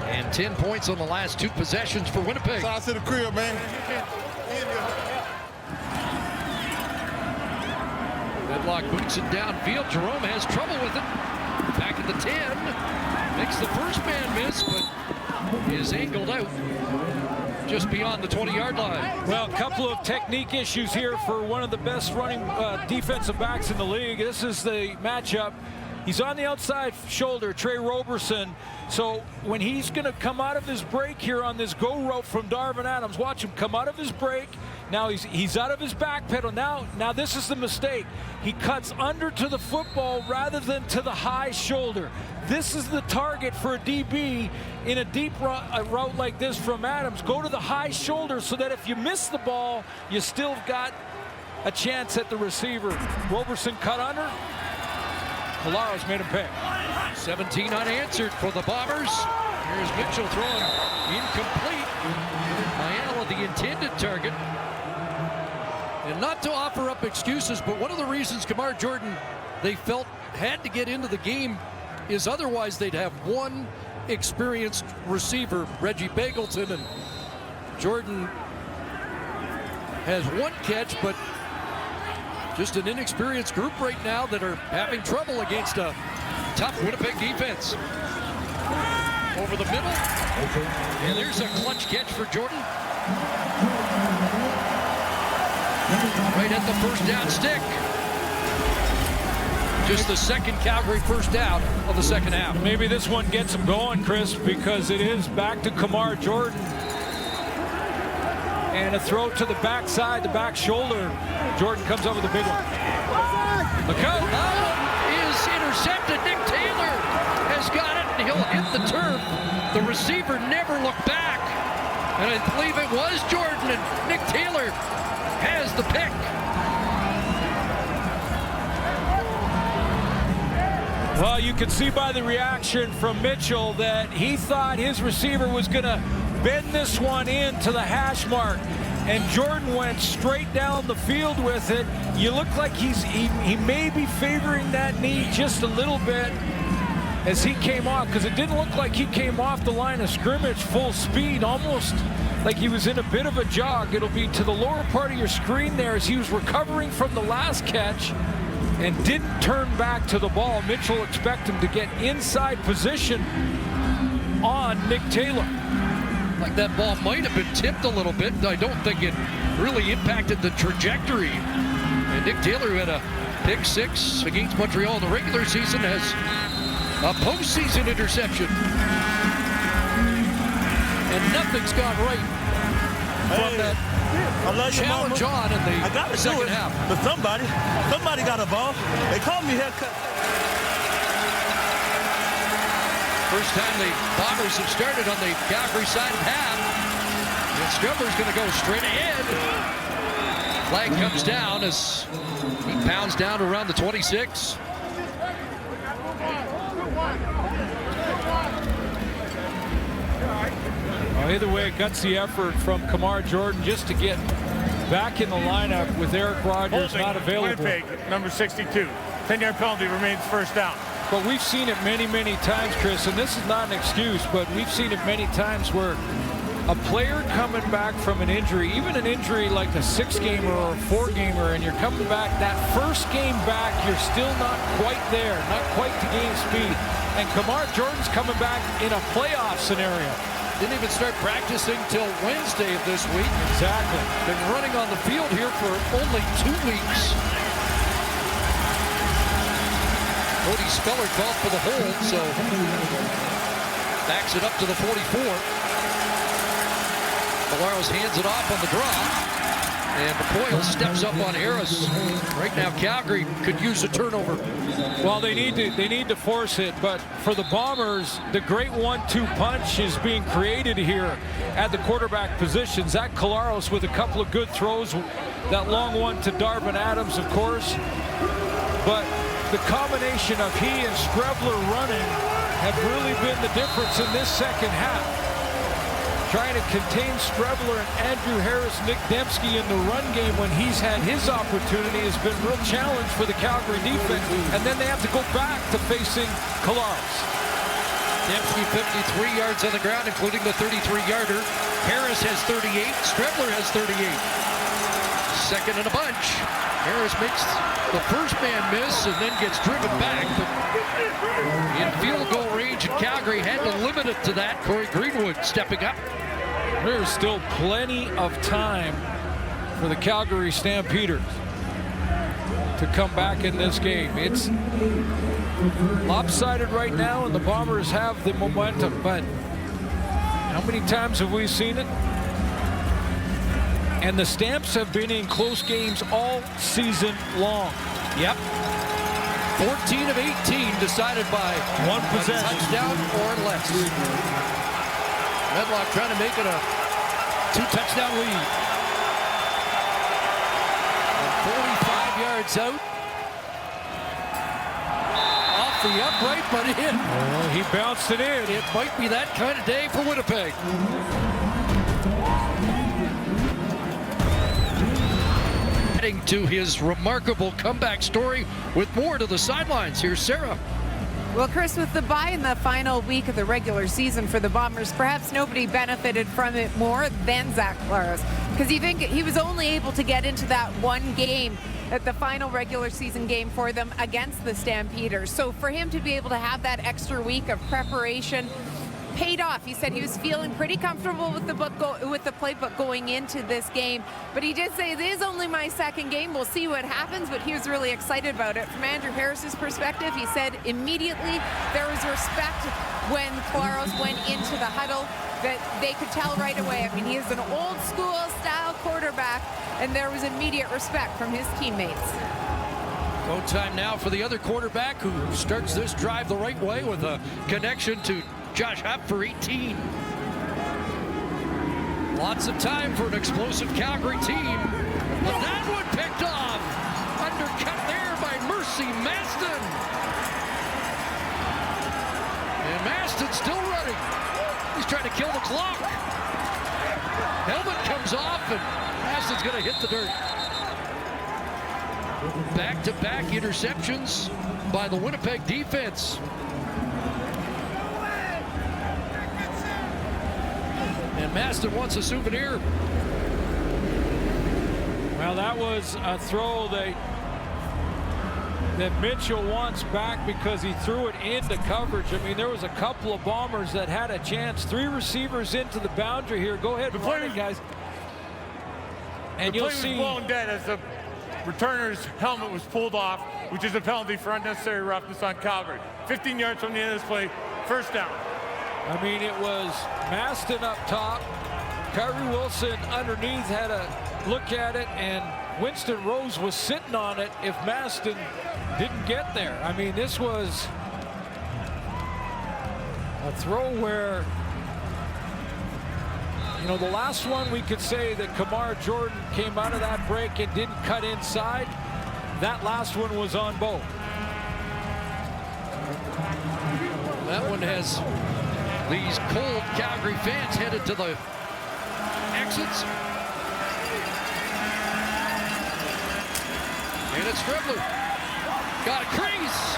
And 10 points on the last 2 possessions for Winnipeg. Shout out to the crib, man. Medlock boots it downfield. Jerome has trouble with it. Back at the 10. Makes the first man miss, but is angled out just beyond the 20-yard line. Well, a couple of technique issues here for one of the best running defensive backs in the league. This is the matchup. He's on the outside shoulder, Trey Robertson. So when he's going to come out of his break here on this go route from Darvin Adams, watch him come out of his break. Now he's out of his back pedal. Now this is the mistake. He cuts under to the football rather than to the high shoulder. This is the target for a DB in a deep route like this from Adams. Go to the high shoulder so that if you miss the ball, you still got a chance at the receiver. Robertson cut under. Collaros made him pay. 17 unanswered for the Bombers. Here's Mitchell throwing incomplete. Ayala, the intended target. And not to offer up excuses, but one of the reasons Kamar Jordan, they felt, had to get into the game is otherwise they'd have one experienced receiver, Reggie Bagleton, and Jordan has one catch, but just an inexperienced group right now that are having trouble against a tough Winnipeg defense. Over the middle, and there's a clutch catch for Jordan. Right at the first down stick. Just the second Calgary first down of the second half. Maybe this one gets him going, Chris, because it is back to Kamar Jordan. And a throw to the backside, the back shoulder. Jordan comes up with a big one. Look out. Is intercepted. Nick Taylor has got it, and he'll hit the turf. The receiver never looked back. And I believe it was Jordan, and Nick Taylor has the pick. Well, you can see by the reaction from Mitchell that he thought his receiver was going to bend this one in to the hash mark, and Jordan went straight down the field with it. You look like he may be favoring that knee just a little bit as he came off, because it didn't look like he came off the line of scrimmage full speed, almost like he was in a bit of a jog. It'll be to the lower part of your screen there as he was recovering from the last catch and didn't turn back to the ball. Mitchell expect him to get inside position on Nick Taylor. Like that ball might have been tipped a little bit. I don't think it really impacted the trajectory. And Nick Taylor, who had a pick six against Montreal in the regular season, has a postseason interception. And nothing's gone right from that challenge on in the second half. But somebody got a ball. They called me haircut. First time the Bombers have started on the Calgary side of half. And Strubler's going to go straight ahead. Flag comes down as he pounds down to around the 26. Well, either way, gutsy effort from Kamar Jordan just to get back in the lineup with Eric Rogers Holding, not available. Winnipeg, number 62. 10-yard penalty remains first down. But we've seen it many, many times, Chris, and this is not an excuse, but we've seen it many times where a player coming back from an injury, even an injury like a 6-gamer or a 4-gamer, and you're coming back, that first game back, you're still not quite there, not quite to gain speed. And Kamar Jordan's coming back in a playoff scenario. Didn't even start practicing till Wednesday of this week. Exactly. Been running on the field here for only 2 weeks. Cody Speller called for the hold, so backs it up to the 44. Polaros hands it off on the draw. And McCoyle steps up on Harris. Right now, Calgary could use a turnover. Well, they need to force it, but for the Bombers, the great 1-2 punch is being created here at the quarterback position. Zach Collaros with a couple of good throws. That long one to Darvin Adams, of course. But the combination of he and Strebler running have really been the difference in this second half. Trying to contain Strebler and Andrew Harris, Nick Dembski in the run game when he's had his opportunity has been a real challenge for the Calgary defense. And then they have to go back to facing Collaros. Dembski 53 yards on the ground, including the 33-yarder. Harris has 38. Strebler has 38. Second in a bunch. Harris makes the first man miss and then gets driven back. But in field goal range, and Calgary had to limit it to that. Corey Greenwood stepping up. There's still plenty of time for the Calgary Stampeders to come back in this game. It's lopsided right now, and the Bombers have the momentum. But how many times have we seen it? And the Stamps have been in close games all season long. Yep. 14 of 18 decided by one possession, touchdown or less. Medlock trying to make it a 2-touchdown lead. And 45 yards out. Off off the upright, but in. Well, he bounced it in. It might be that kind of day for Winnipeg. Adding to his remarkable comeback story with more to the sidelines. Here's Sarah. Well, Chris, with the bye in the final week of the regular season for the Bombers, perhaps nobody benefited from it more than Zach Collaros, because you think he was only able to get into that one game at the final regular season game for them against the Stampeders. So for him to be able to have that extra week of preparation paid off. He said he was feeling pretty comfortable with the playbook going into this game, but he did say, it is only my second game, we'll see what happens, but he was really excited about it. From Andrew Harris's perspective, he said immediately there was respect when Collaros went into the huddle, that they could tell right away. I mean, he is an old school style quarterback, and there was immediate respect from his teammates. Go time now for the other quarterback, who starts this drive the right way with a connection to Josh Huff for 18. Lots of time for an explosive Calgary team. But that one picked off. Undercut there by Mercy Maston. And Maston still running. He's trying to kill the clock. Helmet comes off and Maston's going to hit the dirt. Back-to-back interceptions by the Winnipeg defense. And Maston wants a souvenir. Well, that was a throw that Mitchell wants back because he threw it into coverage. I mean, there was a couple of Bombers that had a chance. 3 receivers into the boundary here. Go ahead and run it, guys. And you'll see. The play was blown dead as the returner's helmet was pulled off, which is a penalty for unnecessary roughness on Calgary. 15 yards from the end of this play, first down. I mean, it was Maston up top. Kyrie Wilson underneath had a look at it, and Winston Rose was sitting on it if Maston didn't get there. I mean, this was a throw where, you know, the last one we could say that Kamar Jordan came out of that break and didn't cut inside. That last one was on Bo. That one has these cold Calgary fans headed to the exits. And it's Strebler. Got a crease.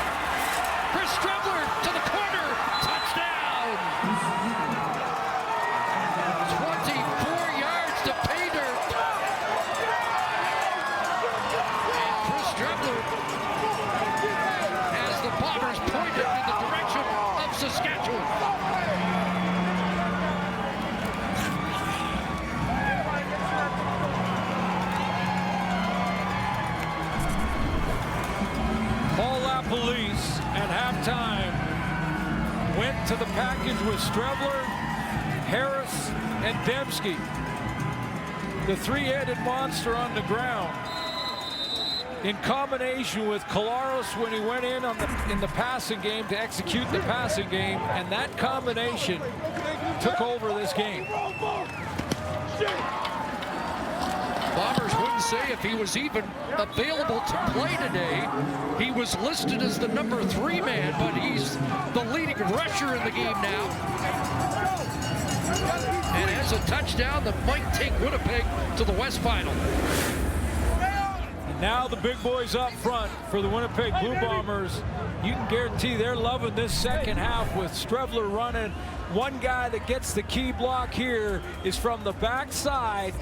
Chris Strebler to the corner. Touchdown. 24 yards to pay dirt. And Chris Strebler has the Bombers pointed in the direction of Saskatchewan. Police at halftime went to the package with Strebler, Harris, and Dembski. The three-headed monster on the ground. In combination with Collaros when he went in the passing game to execute the passing game, and that combination took over this game. Bombers wouldn't say if he was even available to play today. He was listed as the number 3 man, but he's the leading rusher in the game now. And has a touchdown that might take Winnipeg to the West Final. And now the big boys up front for the Winnipeg Blue Bombers. You can guarantee they're loving this second half with Strebler running. One guy that gets the key block here is from the backside.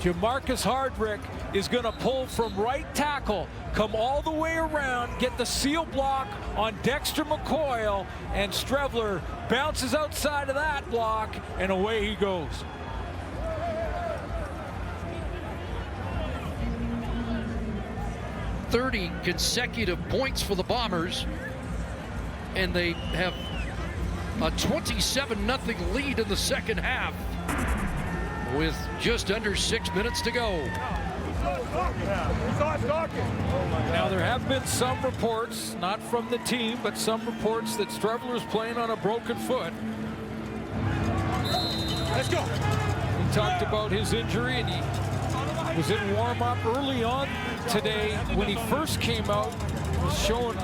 Jamarcus Hardrick is going to pull from right tackle, come all the way around, get the seal block on Dexter McCoyle, and Strebler bounces outside of that block, and away he goes. "30 consecutive points for the Bombers, and they have a 27-0 lead in the second half with just under 6 minutes to go. Now there have been some reports, not from the team, but some reports that Strebler is playing on a broken foot. Let's go. He talked about his injury, and he was in warm-up early on today when he first came out. He was showing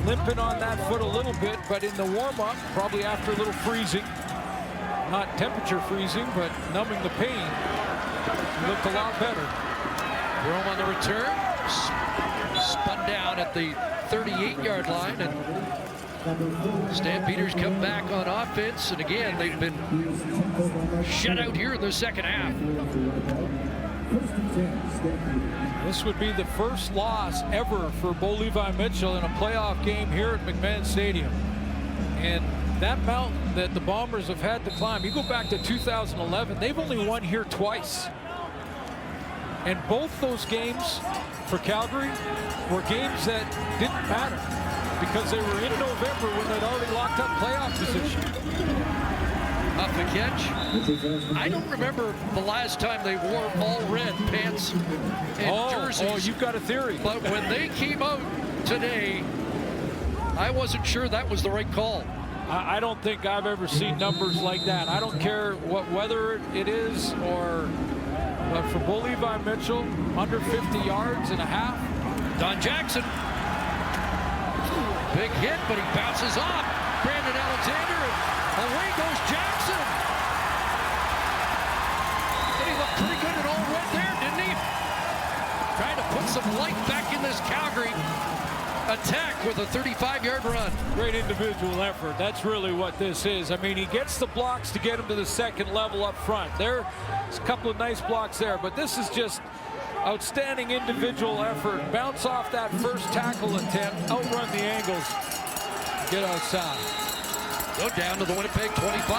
limping on that foot a little bit, but in the warm-up, probably after a little freezing, not temperature freezing, but numbing the pain, he looked a lot better. Rome on the return, spun down at the 38-yard line, and Stampeders come back on offense, and again, they've been shut out here in the second half. This would be the first loss ever for Bo Levi Mitchell in a playoff game here at McMahon Stadium. And that mountain that the Bombers have had to climb, you go back to 2011, they've only won here twice. And both those games for Calgary were games that didn't matter because they were in November when they'd already locked up playoff position. Up the catch. I don't remember the last time they wore all red pants and jerseys. Oh, you've got a theory. But when they came out today, I wasn't sure that was the right call. I don't think I've ever seen numbers like that. I don't care what weather it is, but for Bo Levi Mitchell, under 50 yards and a half. Don Jackson. Big hit, but he bounces off. Brandon Alexander, and away goes Jackson. And he looked pretty good in all red there, didn't he? Trying to put some light back in this Calgary attack with a 35-yard run. Great individual effort. That's really what this is. I mean, he gets the blocks to get him to the second level up front. There's a couple of nice blocks there, but this is just outstanding individual effort. Bounce off that first tackle attempt, outrun the angles, get outside. Go down to the Winnipeg 25.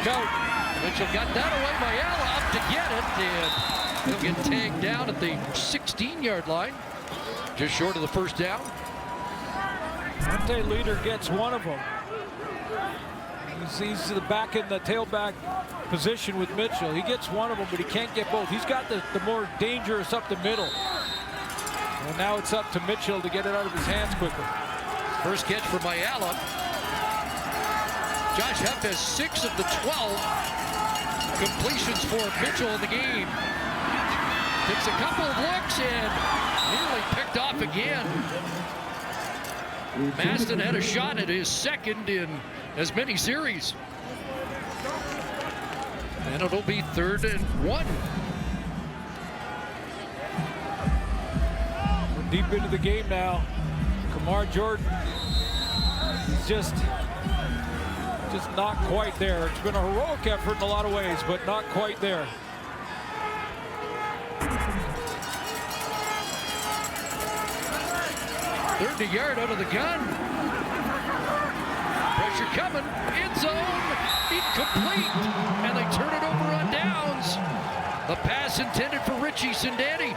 Go. Mitchell got that away. Mayala up to get it, and he'll get tagged down at the 16-yard line, just short of the first down. Monte Leader gets one of them. He's the back in the tailback position with Mitchell. He gets one of them, but he can't get both. He's got the more dangerous up the middle. And now it's up to Mitchell to get it out of his hands quicker. First catch for Mayala. Josh Huff has 6 of the 12 completions for Mitchell in the game. Takes a couple of looks and nearly picked off again. Maston had a shot at his second in as many series. And it'll be 3rd and 1. We're deep into the game now. Kamar Jordan is just not quite there. It's been a heroic effort in a lot of ways, but not quite there. Third yard out of the gun. Pressure coming. End zone. Incomplete. And they turn it over on downs. The pass intended for Richie Sindani.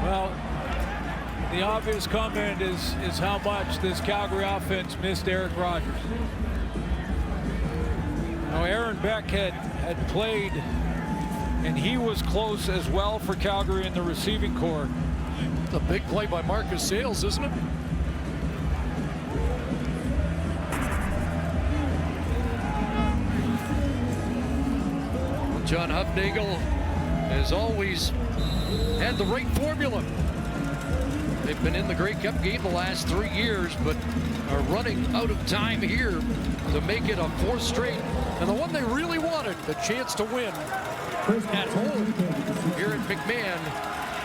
Well, the obvious comment is how much this Calgary offense missed Eric Rogers. Now, Aaron Beck had played, and he was close as well for Calgary in the receiving corps. It's a big play by Marcus Sales, isn't it? John Hufnagel has always had the right formula. They've been in the Grey Cup game the last 3 years, but are running out of time here to make it a 4th straight. And the one they really wanted, the chance to win at home here at McMahon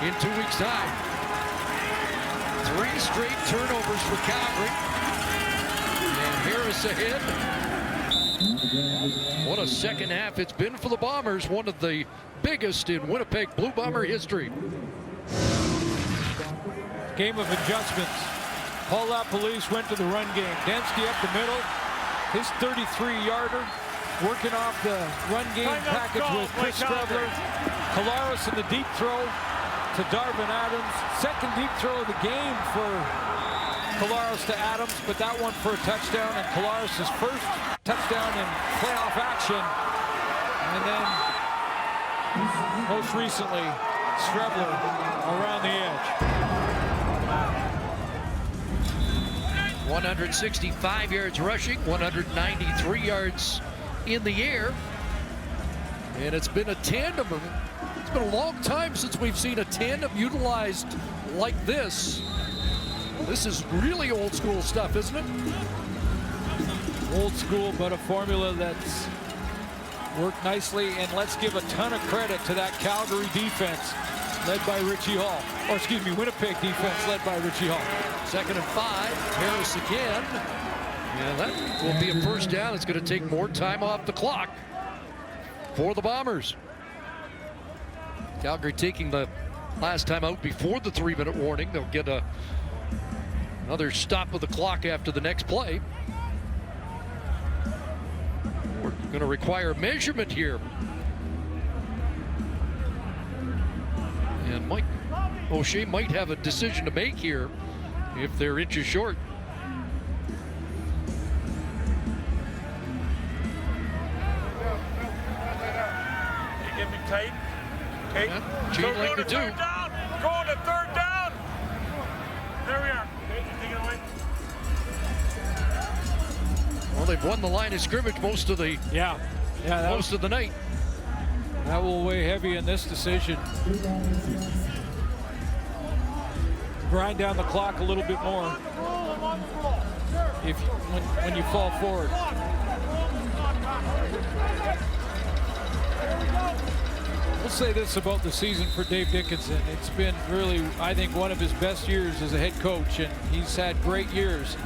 in 2 weeks' time. 3 straight turnovers for Calgary. And Harris ahead. What a second half it's been for the Bombers, one of the biggest in Winnipeg Blue Bomber history. Game of adjustments. Paul LaPolice went to the run game. Densky up the middle. His 33-yarder working off the run game package with Chris Strebler. Collaros in the deep throw to Darvin Adams. Second deep throw of the game for Collaros to Adams, but that one for a touchdown, and Collaros' first touchdown in playoff action. And then most recently, Strebler around the edge. 165 yards rushing, 193 yards in the air. And it's been a tandem. It's been a long time since we've seen a tandem utilized like this. This is really old school stuff, isn't it? Old school, but a formula that's worked nicely. And let's give a ton of credit to that Calgary defense led by Richie Hall. Or excuse me, Winnipeg defense led by Richie Hall. 2nd and 5, Harris again. And that will be a first down. It's going to take more time off the clock for the Bombers. Calgary taking the last time out before the 3-minute warning. They'll get another stop of the clock after the next play. We're going to require measurement here. And Mike O'Shea might have a decision to make here if they're inches short. You get me tight? Okay. Yeah, chain link to 2. Third down. Going to 3rd down. There we are. Okay, take it away. Well, they've won the line of scrimmage most of the most of the night. That will weigh heavy in this decision. Grind down the clock a little bit more when you fall forward. We'll say this about the season for Dave Dickinson. It's been really, I think, one of his best years as a head coach, and he's had great years.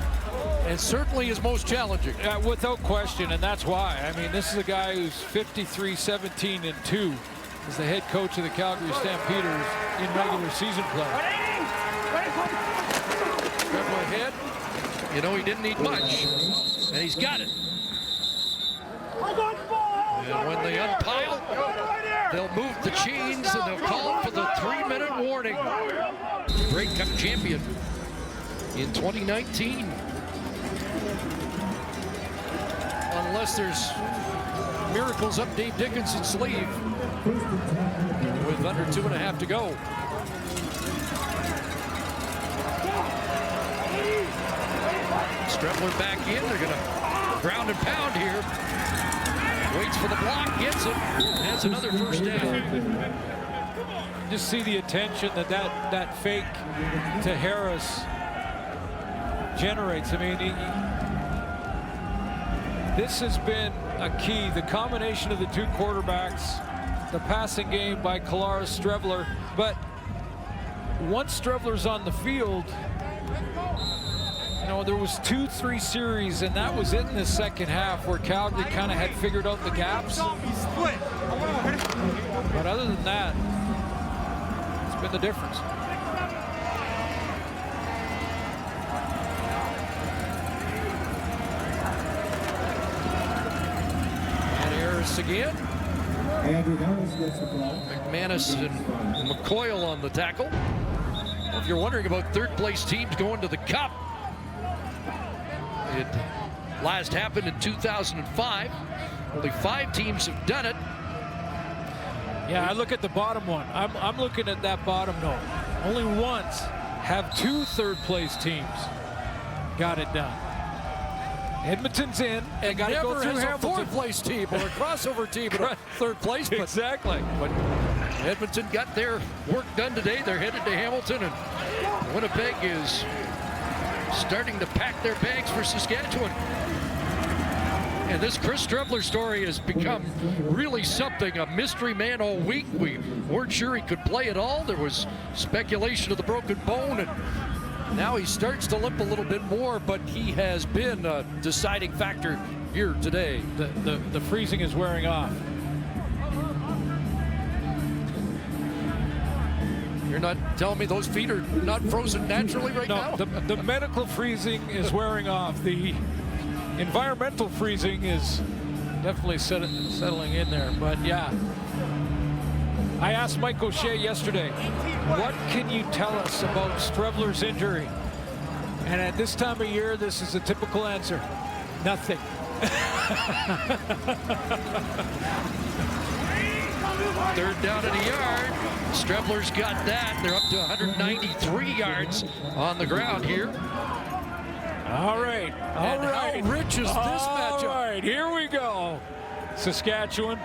And certainly his most challenging. Without question, and that's why. I mean, this is a guy who's 53-17-2 as the head coach of the Calgary Stampeders in regular season play. Dribble ahead. You know, he didn't need much, and he's got it. And when they unpile, they'll move the chains and they'll call for the 3-minute warning. Grey Cup champion in 2019. Unless there's miracles up Dave Dickinson's sleeve with under 2.5 to go. Streveler back in. They're going to ground and pound here. Waits for the block, gets it. That's another first down. Just see the attention that fake to Harris generates. I mean, this has been a key. The combination of the two quarterbacks, the passing game by Kalaris Streveler. But once Streveler's on the field, you know, there was 2-3 series, and that was it in the second half where Calgary kind of had figured out the gaps. But other than that, it's been the difference. And Harris again. McManus and McCoyle on the tackle. Well, if you're wondering about third place teams going to the Cup, it last happened in 2005. Only 5 teams have done it. Yeah, I look at the bottom one. I'm looking at that bottom note. Only once have 2 third-place teams got it done. Edmonton's in and got to go through Hamilton. Hamilton. A 4th-place team or a crossover team in a 3rd place. But, exactly. But Edmonton got their work done today. They're headed to Hamilton, and Winnipeg is starting to pack their bags for Saskatchewan. And this Chris Streveler story has become really something, a mystery man all week. We weren't sure he could play at all. There was speculation of the broken bone, and now he starts to limp a little bit more, but he has been a deciding factor here today. The freezing is wearing off. You're not telling me those feet are not frozen naturally right now? No, the medical freezing is wearing off. The environmental freezing is definitely settling in there. But yeah, I asked Mike O'Shea yesterday, what can you tell us about Streveler's injury? And at this time of year, this is a typical answer: nothing. Third down and a yard. Streveler's got that. They're up to 193 yards on the ground here. All right. How rich is this matchup? All right, here we go. Saskatchewan.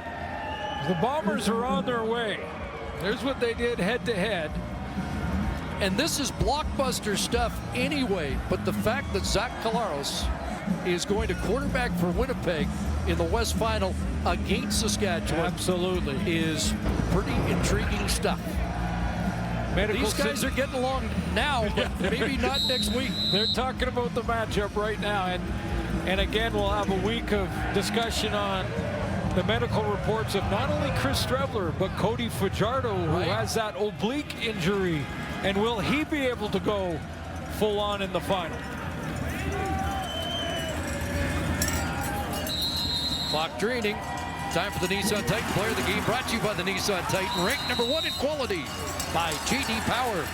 The Bombers are on their way. There's what they did head-to-head. And this is blockbuster stuff anyway, but the fact that Zach Collaros is going to quarterback for Winnipeg in the West Final against Saskatchewan Absolutely. is pretty intriguing stuff. These guys are getting along now, but maybe not next week. They're talking about the matchup right now, and again, we'll have a week of discussion on the medical reports of not only Chris Strebler, but Cody Fajardo, who has that oblique injury, and will he be able to go full on in the final? Clock draining. Time for the Nissan Titan Player of the Game, brought to you by the Nissan Titan, ranked #1 in quality by J.D. Power.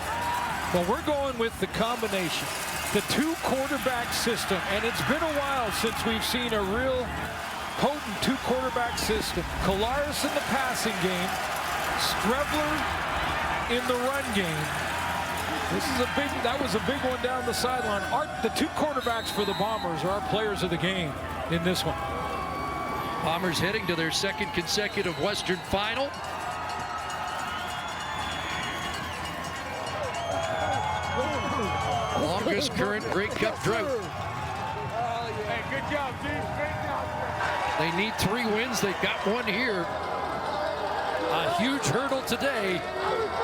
Well, we're going with the combination, the two quarterback system, and it's been a while since we've seen a real potent two quarterback system. Collaros in the passing game, Strebler in the run game. That was a big one down the sideline. The two quarterbacks for the Bombers are our players of the game in this one. Bombers heading to their second consecutive Western Final. Longest current Grey Cup drought. Hey, good job, Steve. Great job. They need 3 wins. They've got one here. A huge hurdle today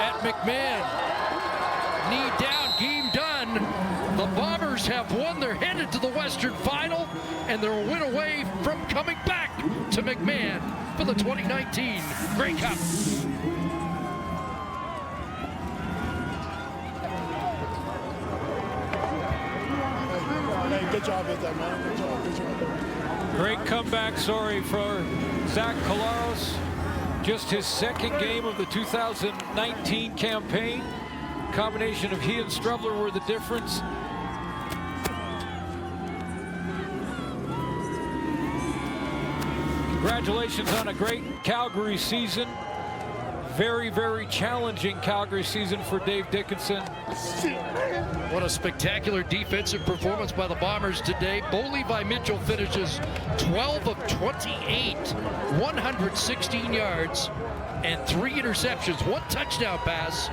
at McMahon. Knee down, game done. The Bombers have won. They're headed to the Western Final, and they're a win away from coming back to McMahon for the 2019 Grey Cup. Hey, good job with that, man. Good job. Great comeback story for Zach Collaros. Just his second game of the 2019 campaign. Combination of he and Strebler were the difference. Congratulations on a great Calgary season. Very, very challenging Calgary season for Dave Dickinson. What a spectacular defensive performance by the Bombers today. Bo Levi Mitchell finishes 12 of 28, 116 yards, and 3 interceptions, 1 touchdown pass.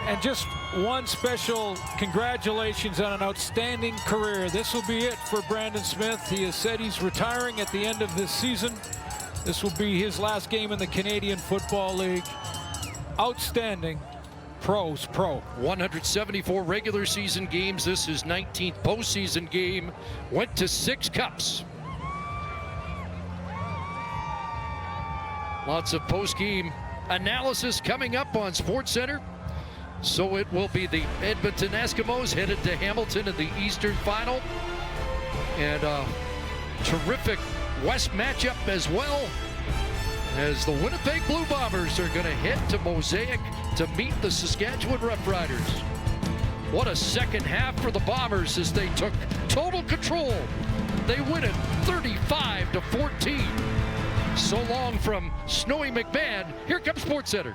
And just one special congratulations on an outstanding career. This will be it for Brandon Smith. He has said he's retiring at the end of this season. This will be his last game in the Canadian Football League. Outstanding. Pro. 174 regular season games. This is 19th postseason game. Went to 6 cups. Lots of post-game analysis coming up on SportsCenter. So it will be the Edmonton Eskimos headed to Hamilton in the Eastern Final. And a terrific West matchup as well, as the Winnipeg Blue Bombers are going to head to Mosaic to meet the Saskatchewan Roughriders. What a second half for the Bombers as they took total control. They win it 35-14. So long from snowy McMahon. Here comes SportsCenter.